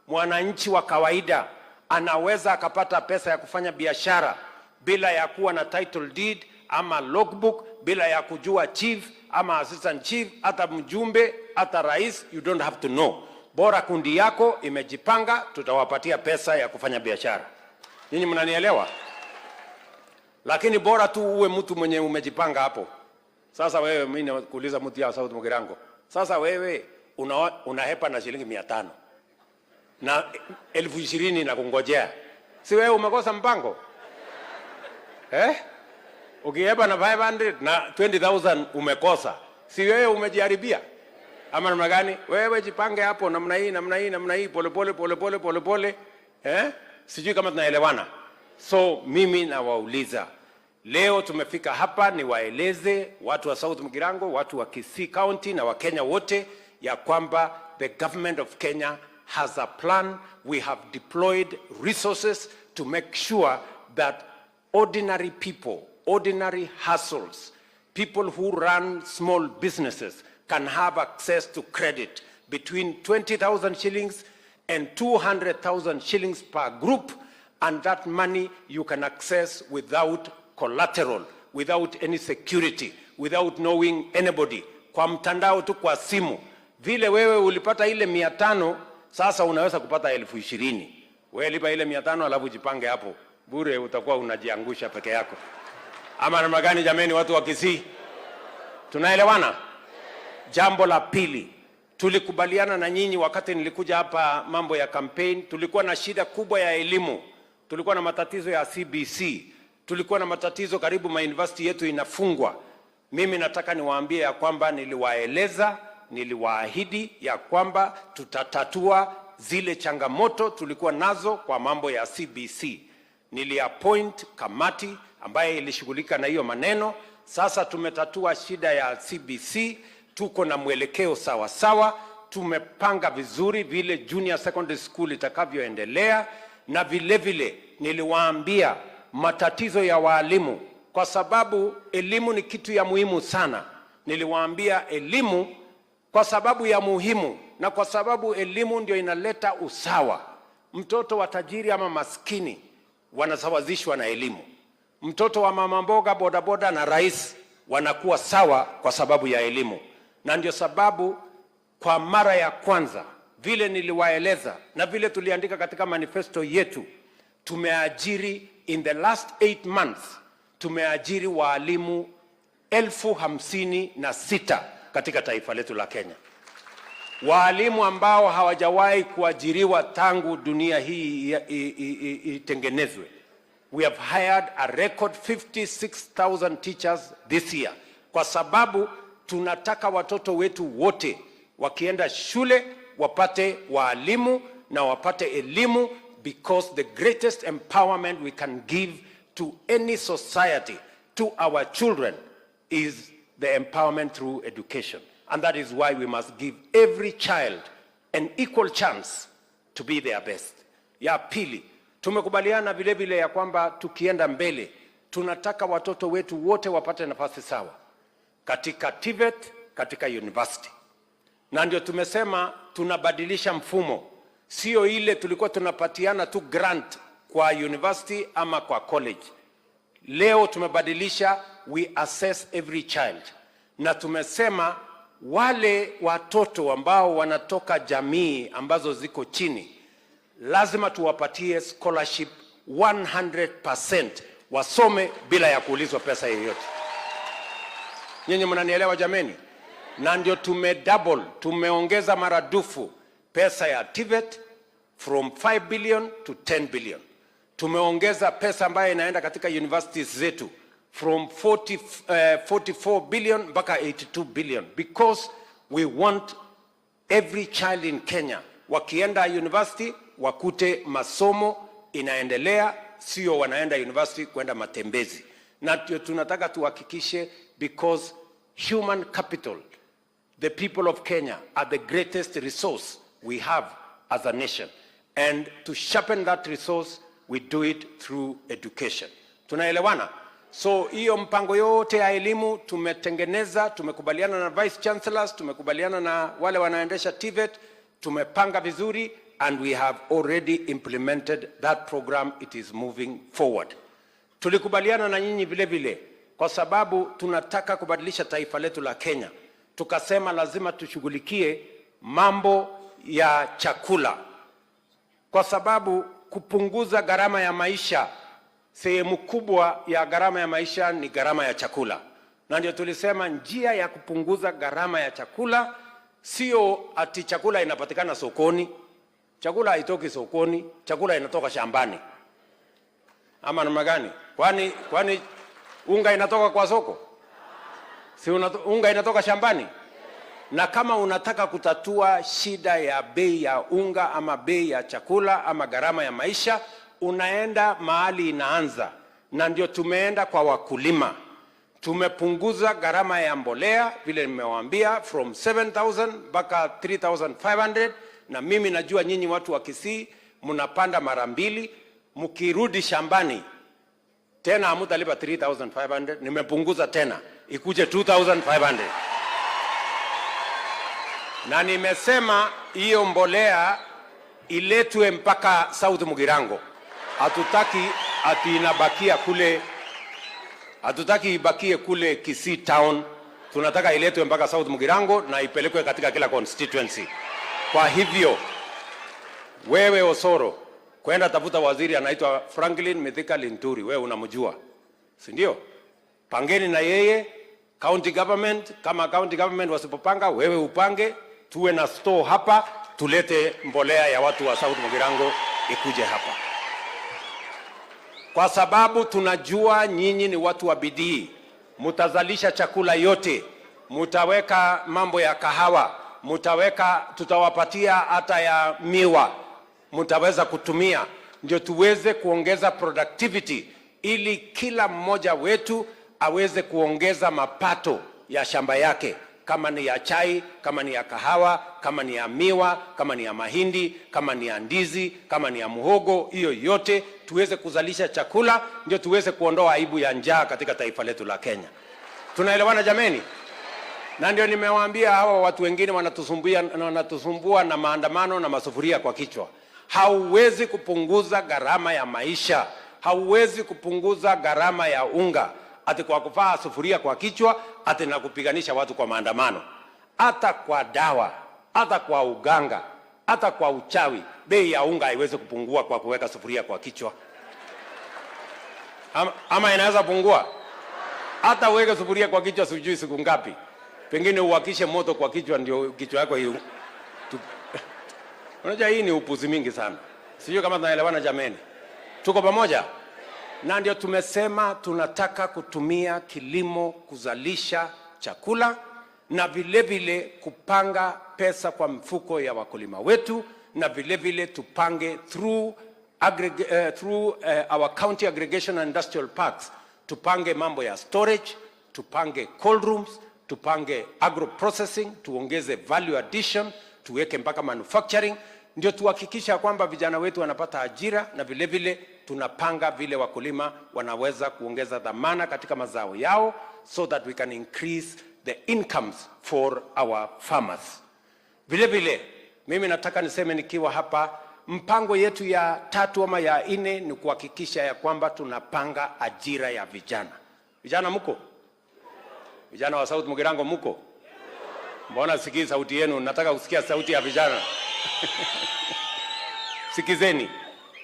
mwananchi wa kawaida anaweza akapata pesa ya kufanya biashara bila ya kuwa na title deed ama logbook, bila ya kujua chief ama assistant chief, hata mjumbe, hata rais, you don't have to know. Bora kundi yako imejipanga, tutawapatia pesa ya kufanya biashara. Nyinyi mnanielewa? Lakini bora tu uwe mtu mwenye umejipanga hapo. Sasa wewe, mimi nakuuliza mtu ya South Mugirango. Sasa wewe unahepa na shilingi 500 na 20,000 na kungojea. Si wewe umekosa mpango? Ukihepa na 500 na 20,000 umekosa. Si wewe umejiharibia? Ama namna gani? Wewe jipange hapo namna hii pole. Sijui kama tunaelewana. So mimi nawauliza, leo tumefika hapa niwaeleze watu wa South Mugirango, watu wa Kisii County na wa Kenya wote ya kwamba the government of Kenya has a plan. We have deployed resources to make sure that ordinary people, ordinary hustles, people who run small businesses can have access to credit between 20,000 shillings and 200,000 shillings per group, and that money you can access without collateral, without any security, without knowing anybody. Kwa mtandao tu, kwa simu. Vile wewe ulipata ile 500, sasa unaweza kupata 20,000. Wewe lipa ile 500 alafu jipange hapo. Bure utakuwa unajiangusha peke yako. Ama namna gani jameni, watu wa Kisii? Tunaelewana? Jambo la pili, tulikubaliana na nyinyi wakati nilikuja hapa mambo ya campaign, tulikuwa na shida kubwa ya elimu. Tulikuwa na matatizo ya CBC. Tulikuwa na matatizo, karibu university yetu inafungwa. Mimi nataka niwaambie ya kwamba niliwaeleza, niliwaahidi ya kwamba tutatatua zile changamoto tulikuwa nazo kwa mambo ya CBC. Niliappoint kamati ambaye ilishughulika na hiyo maneno. Sasa tumetatua shida ya CBC, tuko na mwelekeo sawa sawa, tumepanga vizuri vile junior secondary school itakavyoendelea, na vile vile niliwaambia matatizo ya walimu, kwa sababu elimu ni kitu ya muhimu sana. Niliwaambia elimu kwa sababu ya muhimu, na kwa sababu elimu ndio inaleta usawa. Mtoto wa tajiri ama maskini wanasawazishwa na elimu. Mtoto wa mama mboga, bodaboda na rais wanakuwa sawa kwa sababu ya elimu. Na ndio sababu kwa mara ya kwanza, vile niliwaeleza na vile tuliandika katika manifesto yetu, tumeajiri in the last 8 months, tumeajiri walimu 56,000 katika taifa letu la Kenya. Walimu ambao hawajawahi kuajiriwa tangu dunia hii itengenezwe. We have hired a record 56,000 teachers this year, kwa sababu tunataka watoto wetu wote wakienda shule wapate walimu na wapate elimu, because the greatest empowerment we can give to any society, to our children, is the empowerment through education. And that is why we must give every child an equal chance to be their best. Ya pili, tumekubaliana vile vile ya kwamba tukienda mbele, tunataka watoto wetu wote wapate nafasi sawa katika TVET, katika university. Na ndio tumesema tunabadilisha mfumo. Sio ile tulikuwa tunapatiana tu grant kwa university ama kwa college. Leo tumebadilisha, we assess every child. Na tumesema wale watoto ambao wanatoka jamii ambazo ziko chini, lazima tuwapatie scholarship 100% wasome bila ya kuulizwa pesa yoyote. Nyinyi mnanielewa jameni? Na ndio tumeongeza maradufu pesa ya TVET from 5 billion to 10 billion. Tumeongeza pesa ambayo inaenda katika universities zetu from 44 billion mpaka 82 billion, because we want every child in Kenya wakienda university wakute masomo inaendelea, sio wanaenda university kwenda matembezi. Na tunataka tuhakikishe, because human capital, the people of Kenya are the greatest resource we have as a nation, and to sharpen that resource we do it through education. Tunaelewana? So hiyo mpango yote ya elimu tumetengeneza, tumekubaliana na vice chancellors, tumekubaliana na wale wanaendesha TVET, tumepanga vizuri, and we have already implemented that program. It is moving forward. Tulikubaliana na nyinyi vile vile kwa sababu tunataka kubadilisha taifa letu la Kenya. Tukasema lazima tushughulikie mambo ya chakula, kwa sababu kupunguza gharama ya maisha, sehemu kubwa ya gharama ya maisha ni gharama ya chakula. Na ndio tulisema njia ya kupunguza gharama ya chakula sio ati chakula inapatikana sokoni. Chakula haitoki sokoni, chakula inatoka shambani. Ama namna gani? Kwani unga inatoka kwa soko? Si unga inatoka shambani? Na kama unataka kutatua shida ya bei ya unga ama bei ya chakula ama gharama ya maisha, unaenda mahali inaanza. Na ndio tumeenda kwa wakulima. Tumepunguza gharama ya mbolea vile nimewaambia from 7,000 mpaka 3,500, na mimi najua nyinyi watu wa Kisii mnapanda mara mbili, mkirudi shambani tena hamtalipa 3,500, nimepunguza tena ikuje 2,500. Na nimesema hiyo mbolea iletwe mpaka South Mugirango. Hatutaki ati inabakia kule, hatutaki ibakie kule Kisii town. Tunataka iletwe mpaka South Mugirango na ipelekwe katika kila constituency. Kwa hivyo wewe Osoro, kwenda tafuta waziri anaitwa Franklin Mithika Linturi, wewe unamjua, si ndio? Pangeni na yeye county government. Kama county government wasipopanga, wewe upange, tuwe na store hapa, tulete mbolea ya watu wa South Mugirango ikuje hapa, kwa sababu tunajua nyinyi ni watu wa bidii. Mutazalisha chakula yote, mutaweka mambo ya kahawa, mutaweka, tutawapatia hata ya miwa, mutaweza kutumia, ndio tuweze kuongeza productivity, ili kila mmoja wetu aweze kuongeza mapato ya shamba yake, kama ni ya chai, kama ni ya kahawa, kama ni ya miwa, kama ni ya mahindi, kama ni ya ndizi, kama ni ya muhogo, hiyo yote tuweze kuzalisha chakula, ndio tuweze kuondoa aibu ya njaa katika taifa letu la Kenya. Tunaelewana jameni? Na ndio nimewaambia hawa watu wengine wanatusumbua na maandamano na masufuria kwa kichwa. Hauwezi kupunguza gharama ya maisha, hauwezi kupunguza gharama ya unga ati kwa kuvaa sufuria kwa kichwa, ati na kupiganisha watu kwa maandamano. Hata kwa dawa, hata kwa uganga, hata kwa uchawi, bei ya unga haiwezi kupungua kwa kuweka sufuria kwa kichwa. Ama inaweza pungua? Hata uweke sufuria kwa kichwa sijui siku ngapi, pengine uwakishe moto kwa kichwa ndio kichwa yako hiyo. Unajua hii ni upuzi mingi sana. Sijui kama tunaelewana jameni. Tuko pamoja? Na ndio tumesema tunataka kutumia kilimo kuzalisha chakula, na vile vile kupanga pesa kwa mfuko ya wakulima wetu, na vile vile tupange through our county aggregation and industrial parks, tupange mambo ya storage, tupange cold rooms, tupange agro processing, tuongeze value addition, tuweke mpaka manufacturing, ndio tuhakikisha kwamba vijana wetu wanapata ajira, na vile vile tunapanga vile wakulima wanaweza kuongeza dhamana katika mazao yao, so that we can increase the incomes for our farmers. Vile vile mimi nataka niseme nikiwa hapa, mpango yetu ya 3 ama ya 4 ni kuhakikisha ya kwamba tunapanga ajira ya vijana. Vijana mko? Vijana wa South Mugirango mko? Mbona sikii sauti yenu? Nataka kusikia sauti ya vijana. Sikizeni.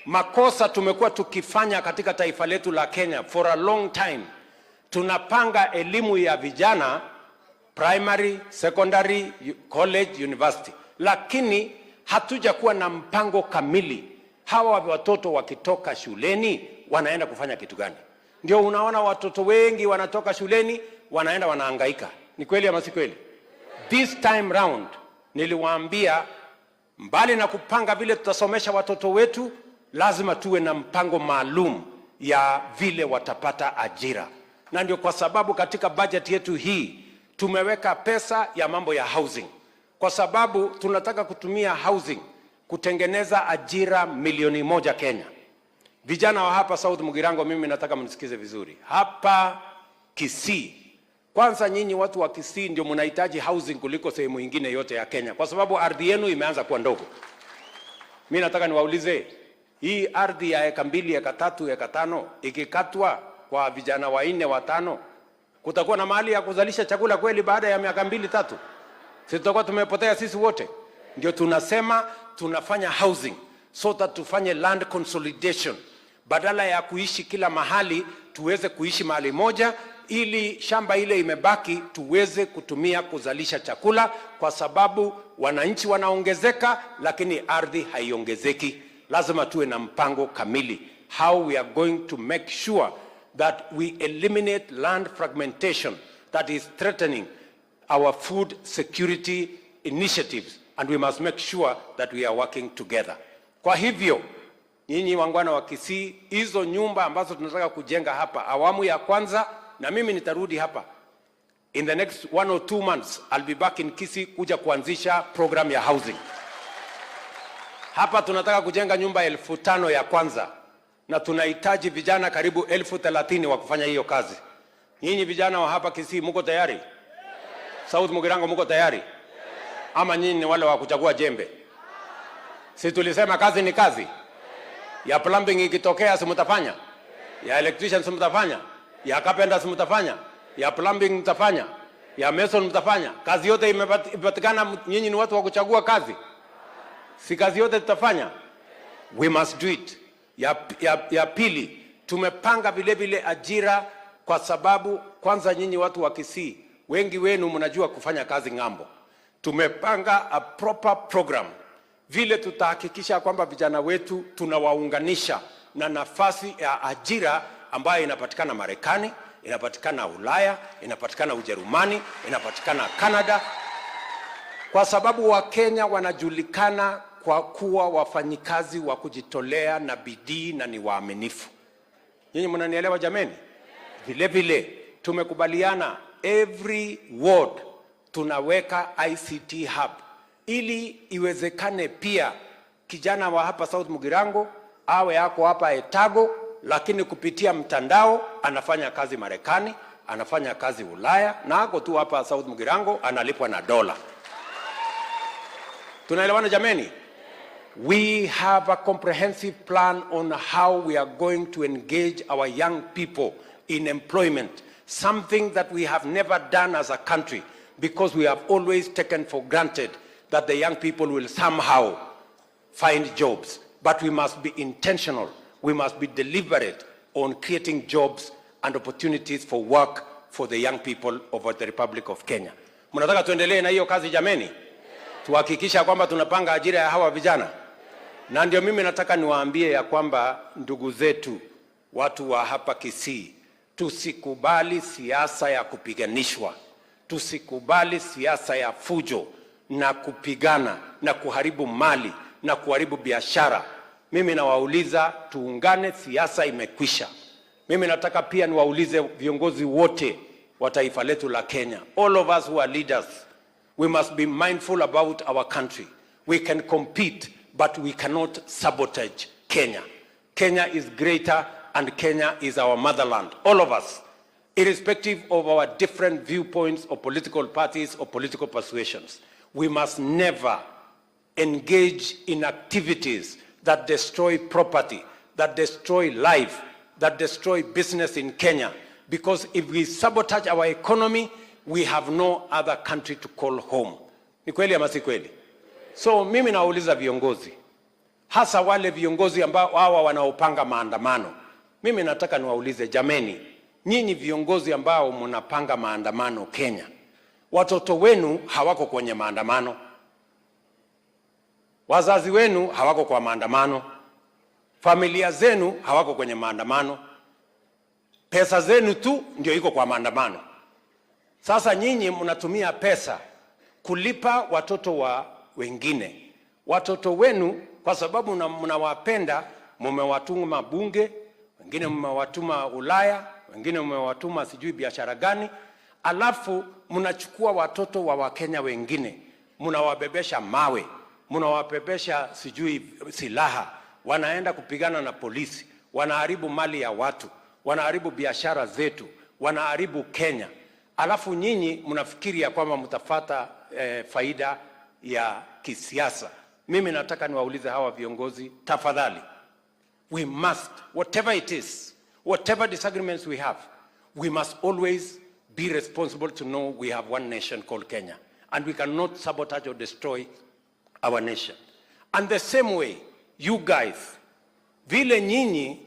makosa tumekuwa tukifanya katika taifa letu la Kenya for a long time. Tunapanga elimu ya vijana primary, secondary, college, university, lakini hatuja kuwa na mpango kamili. Hawa watoto wakitoka shuleni wanaenda kufanya kitu gani? Ndio unaona watoto wengi wanatoka shuleni wanaenda wanahangaika. Ni kweli ama si kweli? This time round niliwaambia mbali na kupanga vile tutasomesha watoto wetu, lazima tuwe na mpango maalum ya vile watapata ajira. Na ndio kwa sababu katika budget yetu hii tumeweka pesa ya mambo ya housing, kwa sababu tunataka kutumia housing kutengeneza ajira 1,000,000 Kenya. Vijana wa hapa South Mugirango, mimi nataka mnisikize vizuri. Hapa Kisii, kwanza nyinyi watu wa Kisii ndio mnahitaji housing kuliko sehemu nyingine yote ya Kenya, kwa sababu ardhi yenu imeanza kuwa ndogo. Mimi nataka niwaulize, hii ardhi ya eka 2, eka 3, eka 5 ikikatwa kwa vijana 4, 5, kutakuwa na mahali ya kuzalisha chakula kweli baada ya miaka 2, 3? Sisi tutakuwa tumepotea sisi wote. Ndio tunasema tunafanya housing so that tufanye land consolidation, badala ya kuishi kila mahali tuweze kuishi mahali moja, ili shamba ile imebaki tuweze kutumia kuzalisha chakula, kwa sababu wananchi wanaongezeka lakini ardhi haiongezeki. Lazima tuwe na mpango kamili how we are going to make sure that we eliminate land fragmentation that is threatening our food security initiatives, and we must make sure that we are working together. Kwa hivyo nyinyi wangwana wa Kisii, hizo nyumba ambazo tunataka kujenga hapa awamu ya kwanza, na mimi nitarudi hapa in the next 1 or 2 months, I'll be back in Kisii kuja kuanzisha program ya housing. Hapa tunataka kujenga nyumba 5,000 ya kwanza, na tunahitaji vijana karibu 30,000 wa kufanya hiyo kazi. Nyinyi vijana wa hapa Kisii mko tayari? South Mugirango mko tayari? Ama nyinyi ni wale wa kuchagua jembe? Si tulisema kazi ni kazi? Ya plumbing ikitokea si mtafanya? Ya electrician si mtafanya? Ya carpenter si mtafanya? Ya plumbing mtafanya? Ya mason mtafanya? Kazi yote imepatikana, nyinyi ni watu wa kuchagua kazi? Si kazi yote tutafanya? We must do it. Ya pili, tumepanga vile vile ajira, kwa sababu kwanza nyinyi watu wa Kisii wengi wenu mnajua kufanya kazi ng'ambo. Tumepanga a proper program vile tutahakikisha kwamba vijana wetu tunawaunganisha na nafasi ya ajira ambayo inapatikana Marekani, inapatikana Ulaya, inapatikana Ujerumani, inapatikana Canada, kwa sababu Wakenya wanajulikana kwa kuwa wafanyikazi wa kujitolea na bidii na ni waaminifu. Nyinyi mnanielewa jameni? Vile vile tumekubaliana every ward tunaweka ICT hub, ili iwezekane pia kijana wa hapa South Mugirango awe yako hapa Etago, lakini kupitia mtandao anafanya kazi Marekani, anafanya kazi Ulaya, na ako tu hapa South Mugirango analipwa na dola. Tunaelewana jameni? We have a comprehensive plan on how we are going to engage our young people in employment, something that we have never done as a country, because we have always taken for granted that the young people will somehow find jobs. But we must be intentional. We must be deliberate on creating jobs and opportunities for work for the young people of the Republic of Kenya. Mnataka tuendelee na hiyo kazi jameni? Tuhakikisha kwamba tunapanga ajira ya hawa vijana. Na ndio mimi nataka niwaambie ya kwamba ndugu zetu watu wa hapa Kisii, tusikubali siasa ya kupiganishwa. Tusikubali siasa ya fujo na kupigana na kuharibu mali na kuharibu biashara. Mimi nawauliza tuungane, siasa imekwisha. Mimi nataka pia niwaulize viongozi wote wa taifa letu la Kenya, all of us who are leaders, we must be mindful about our country. We can compete, but we cannot sabotage Kenya. Kenya is greater and Kenya is our motherland. All of us, irrespective of our different viewpoints or political parties or political persuasions, we must never engage in activities that destroy property, that destroy life, that destroy business in Kenya. Because if we sabotage our economy, we have no other country to call home. Ni kweli ama si kweli? So mimi nauliza viongozi, hasa wale viongozi ambao hawa wanaopanga maandamano. Mimi nataka niwaulize jameni, nyinyi viongozi ambao mnapanga maandamano Kenya, watoto wenu hawako kwenye maandamano, wazazi wenu hawako kwa maandamano, familia zenu hawako kwenye maandamano, pesa zenu tu ndio iko kwa maandamano. Sasa nyinyi mnatumia pesa kulipa watoto wa wengine. Watoto wenu kwa sababu mnawapenda, mmewatuma Bunge, wengine mmewatuma Ulaya, wengine mmewatuma sijui biashara gani, alafu mnachukua watoto wa Wakenya wengine, mnawabebesha mawe, mnawabebesha sijui silaha, wanaenda kupigana na polisi, wanaharibu mali ya watu, wanaharibu biashara zetu, wanaharibu Kenya. Alafu nyinyi mnafikiria kwamba mtafata faida ya kisiasa. Mimi nataka niwaulize hawa viongozi, tafadhali, we must, whatever it is, whatever disagreements we have, we must always be responsible to know we have one nation called Kenya, and we cannot sabotage or destroy our nation. And the same way, you guys, vile nyinyi,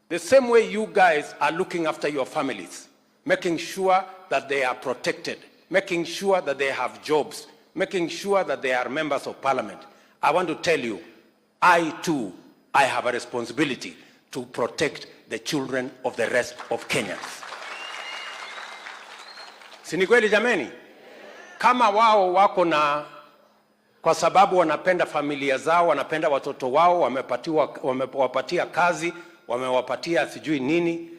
the same way you guys are looking after your families, making sure that they are protected, making sure that they have jobs, making sure that they are members of parliament. I want to tell you, I too, I have a responsibility to protect the children of the rest of Kenyans. Si ni kweli jameni? Kama wao wako na, kwa sababu wanapenda familia zao, wanapenda watoto wao, wamewapatia kazi, wamewapatia sijui nini,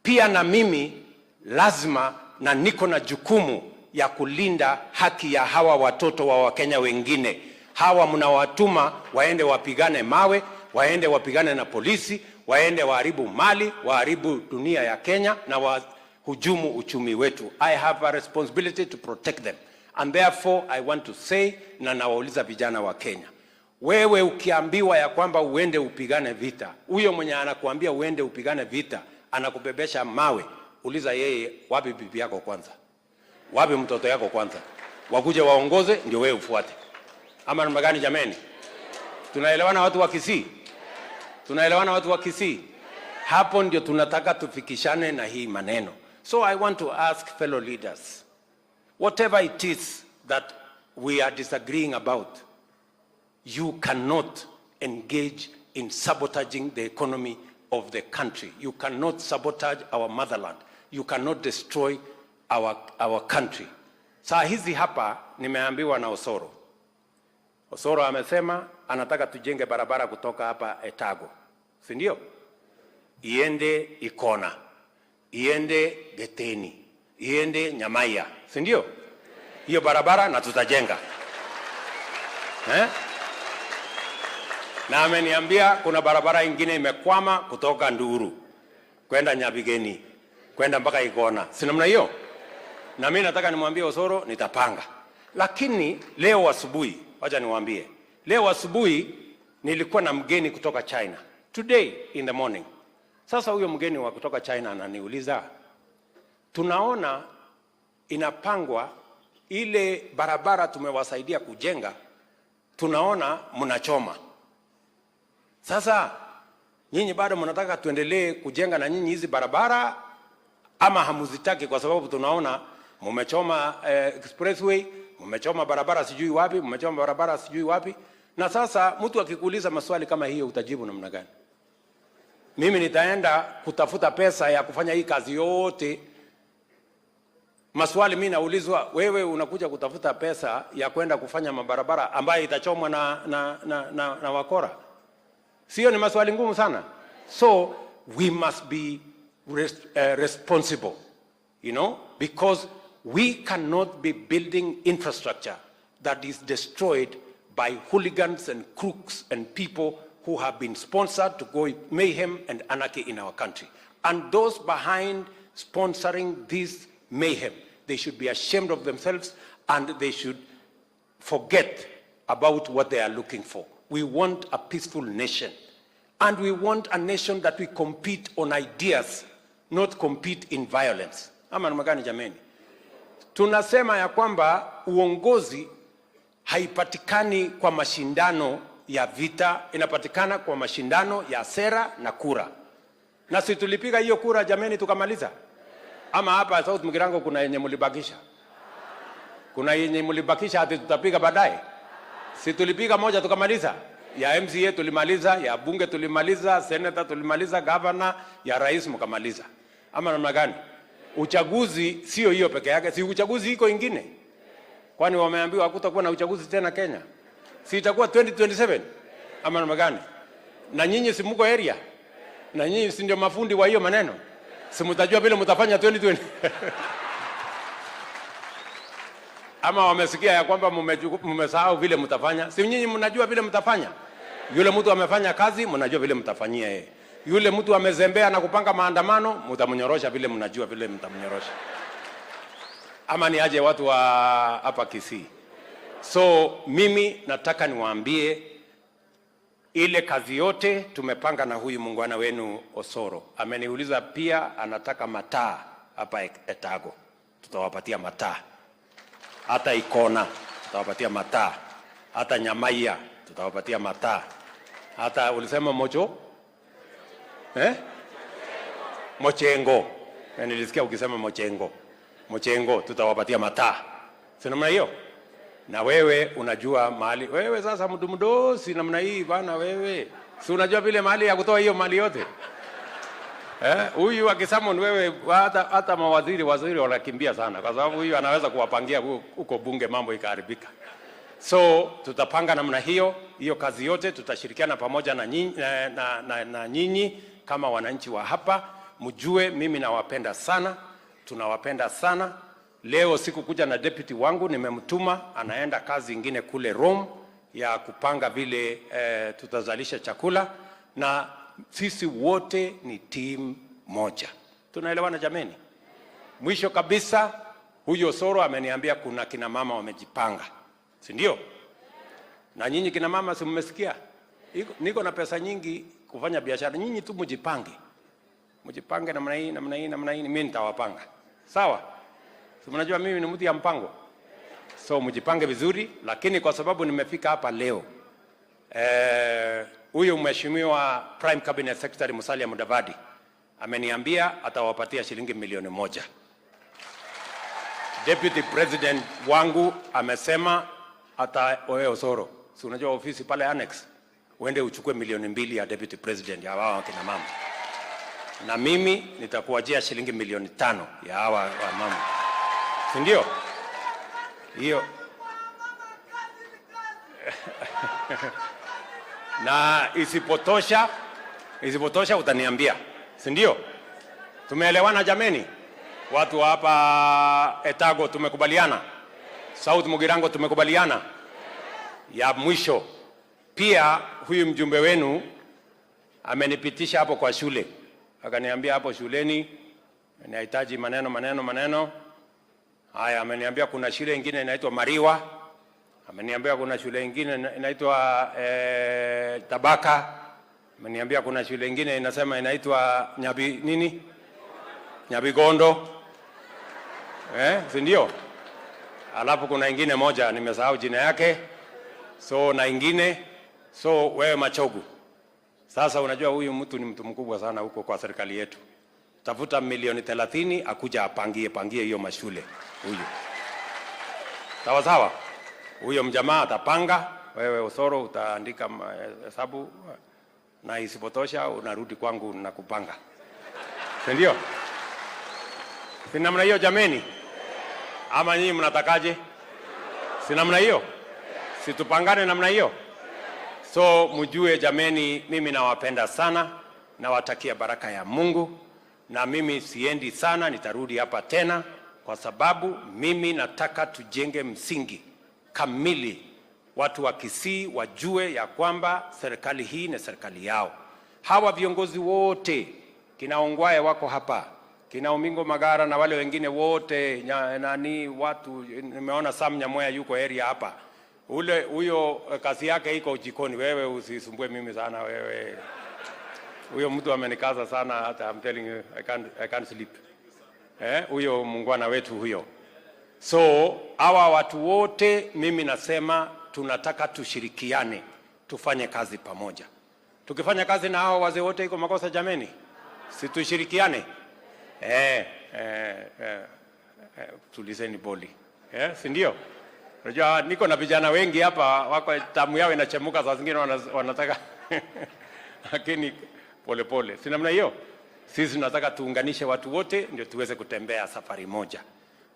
pia na mimi lazima na niko na jukumu ya kulinda haki ya hawa watoto wa Wakenya wengine. Hawa mnawatuma waende wapigane mawe, waende wapigane na polisi, waende waharibu mali, waharibu dunia ya Kenya na wahujumu uchumi wetu. I have a responsibility to protect them. And therefore I want to say, na nawauliza vijana wa Kenya, wewe ukiambiwa ya kwamba uende upigane vita, huyo mwenye anakuambia uende upigane vita anakubebesha mawe, uliza yeye, wapi bibi yako kwanza? Wapi mtoto yako kwanza? Wakuje waongoze ndio wewe ufuate. Ama namna gani jameni? Tunaelewana watu wa Kisii? Tunaelewana watu wa Kisii? Hapo ndio tunataka tufikishane na hii maneno. So I want to ask fellow leaders, whatever it is that we are disagreeing about, you cannot engage in sabotaging the economy of the country. You cannot sabotage our motherland. You cannot destroy our country. Saa hizi hapa nimeambiwa na Osoro. Osoro amesema anataka tujenge barabara kutoka hapa Etago. Si ndio? Iende Ikona, iende Geteni, iende Nyamaya. Si ndio? Hiyo barabara na tutajenga. Na ameniambia kuna barabara ingine imekwama kutoka Nduru kwenda Nyabigeni, kwenda mpaka Ikona. Si namna hiyo? Na mimi nataka nimwambie Osoro nitapanga. Lakini leo asubuhi, wacha niwaambie, leo asubuhi nilikuwa na mgeni kutoka China. Today in the morning. Sasa huyo mgeni wa kutoka China ananiuliza, tunaona inapangwa ile barabara tumewasaidia kujenga, tunaona mnachoma. Sasa nyinyi bado mnataka tuendelee kujenga na nyinyi hizi barabara ama hamuzitaki? Kwa sababu tunaona mmechoma expressway, mmechoma barabara sijui wapi, mmechoma barabara sijui wapi. Na sasa mtu akikuuliza maswali kama hiyo utajibu namna gani? Mimi nitaenda kutafuta pesa ya kufanya hii kazi yote. Maswali mimi naulizwa, wewe unakuja kutafuta pesa ya kwenda kufanya mabarabara ambayo itachomwa na wakora. Sio ni maswali ngumu sana? So we must be responsible, you know, because we cannot be building infrastructure that is destroyed by hooligans and crooks and people who have been sponsored to go mayhem and anarchy in our country. And those behind sponsoring this mayhem, they should be ashamed of themselves and they should forget about what they are looking for. We want a peaceful nation. And we want a nation that we compete on ideas, not compete in violence. Ama namagani jameni? Tunasema ya kwamba uongozi haipatikani kwa mashindano ya vita inapatikana kwa mashindano ya sera na kura. Na si tulipiga hiyo kura jameni tukamaliza? Ama hapa South Mugirango kuna yenye mulibakisha? Kuna yenye mulibakisha hati tutapiga baadaye? Si tulipiga moja tukamaliza? Ya MCA tulimaliza, ya bunge tulimaliza, senator tulimaliza, governor, ya rais mkamaliza. Ama namna gani? Uchaguzi sio hiyo peke yake, si uchaguzi iko ingine. Kwani wameambiwa hakutakuwa na uchaguzi tena Kenya? Si itakuwa 2027? Ama namna gani? Na nyinyi si mko area? Na nyinyi si ndio mafundi wa hiyo maneno? Si mtajua vile mtafanya 2020? Ama wamesikia ya kwamba mmesahau vile mtafanya? Si nyinyi mnajua vile mtafanya? Yule mtu amefanya kazi, mnajua vile mtafanyia yeye. Yule mtu amezembea na kupanga maandamano, mtamnyorosha vile mnajua vile mtamnyorosha. Ama ni aje watu wa hapa Kisii? So mimi nataka niwaambie ile kazi yote tumepanga na huyu muungwana wenu Osoro. Ameniuliza pia anataka mataa hapa Etago. Tutawapatia mataa. Hata Ikona tutawapatia mataa. Hata Nyamaiya tutawapatia mataa. Hata ulisema Mojo? Mochengo. Nilisikia ukisema Mochengo. Mochengo tutawapatia mataa. Si namna hiyo? Na wewe unajua mahali. Wewe sasa mtu mdosi namna hii bana wewe. Si unajua vile mahali ya kutoa hiyo mali yote? Huyu akisamon wewe hata mawaziri wanakimbia sana kwa sababu huyu anaweza kuwapangia huko bunge mambo ikaharibika. So tutapanga namna hiyo kazi yote tutashirikiana pamoja na nyinyi kama wananchi wa hapa. Mjue mimi nawapenda sana, tunawapenda sana. Leo siku kuja na deputy wangu nimemtuma anaenda kazi ingine kule Rome ya kupanga vile tutazalisha chakula na sisi wote ni team moja. Tunaelewana jameni? Mwisho kabisa huyo Osoro ameniambia kuna kina mama wamejipanga. Si ndio? Na nyinyi kina mama si mmesikia? Niko na pesa nyingi kufanya biashara. Nyinyi tu mjipange. Mjipange namna hii, mimi nitawapanga. Sawa? Si mnajua mimi ni mtu ya mpango. So mjipange vizuri, lakini kwa sababu nimefika hapa leo huyu mheshimiwa Prime Cabinet Secretary Musalia Mudavadi ameniambia atawapatia shilingi milioni 1. Deputy President wangu amesema wewe Osoro, si unajua ofisi pale annex, uende uchukue milioni 2 ya Deputy President ya hawa kina mama. Na mimi nitakuajia shilingi milioni 5 ya hawa mama. Si ndio? Hiyo. Na isipotosha utaniambia. Si ndio? Tumeelewana jameni? Watu hapa Etago tumekubaliana. South Mugirango tumekubaliana. Ya mwisho pia huyu mjumbe wenu amenipitisha hapo kwa shule. Akaniambia hapo shuleni nahitaji maneno. Haya, ameniambia kuna shule nyingine inaitwa Mariwa. Ameniambia kuna shule nyingine inaitwa Tabaka. Ameniambia kuna shule nyingine inasema inaitwa Nyabigondo. Si ndio? Alafu kuna ingine moja nimesahau jina yake. So na ingine wewe Machogu. Sasa unajua huyu mtu ni mtu mkubwa sana huko kwa serikali yetu. Tafuta milioni 30 akuja apangie hiyo mashule huyu. Sawa? Huyo mjamaa atapanga, wewe Osoro utaandika hesabu na isipotosha unarudi kwangu na kupanga. Ndio? Si namna hiyo jameni? Ama nyinyi mnatakaje? Si namna hiyo? Si tupangane namna hiyo? So mjue jameni, mimi nawapenda sana, nawatakia baraka ya Mungu, na mimi siendi sana, nitarudi hapa tena kwa sababu mimi nataka tujenge msingi kamili. Watu wa Kisii wajue ya kwamba serikali hii ni serikali yao. Hawa viongozi wote, kina Ongwae wako hapa, kina Omingo Magara na wale wengine wote, watu, nimeona Sam Nyamoya yuko area hapa. Huyo kazi yake iko jikoni, wewe usisumbue mimi sana wewe. Huyo mtu amenikaza sana, hata I'm telling you I can't sleep. Huyo muungwana wetu huyo. So hawa watu wote mimi nasema tunataka tushirikiane, tufanye kazi pamoja. Tukifanya kazi na hao wazee wote iko makosa jameni? Si tushirikiane? Tulizeni boli. Si ndio? Unajua niko na vijana wengi hapa wako tamu yao inachemuka, saa zingine wanataka lakini pole pole. Si namna hiyo? Sisi tunataka tuunganishe watu wote ndio tuweze kutembea safari moja.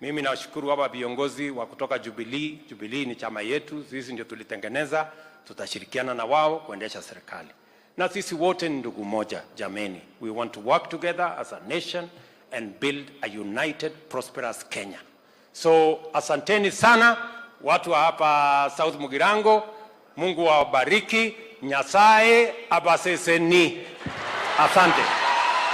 Mimi nawashukuru hapa viongozi wa kutoka Jubilee. Jubilee ni chama yetu, sisi ndio tulitengeneza, tutashirikiana na wao kuendesha serikali. Na sisi wote ni ndugu moja jameni. We want to work together as a nation and build a united, prosperous Kenya. So asanteni sana watu wa hapa South Mugirango. Mungu awabariki. Nyasaye abaseseni. Asante.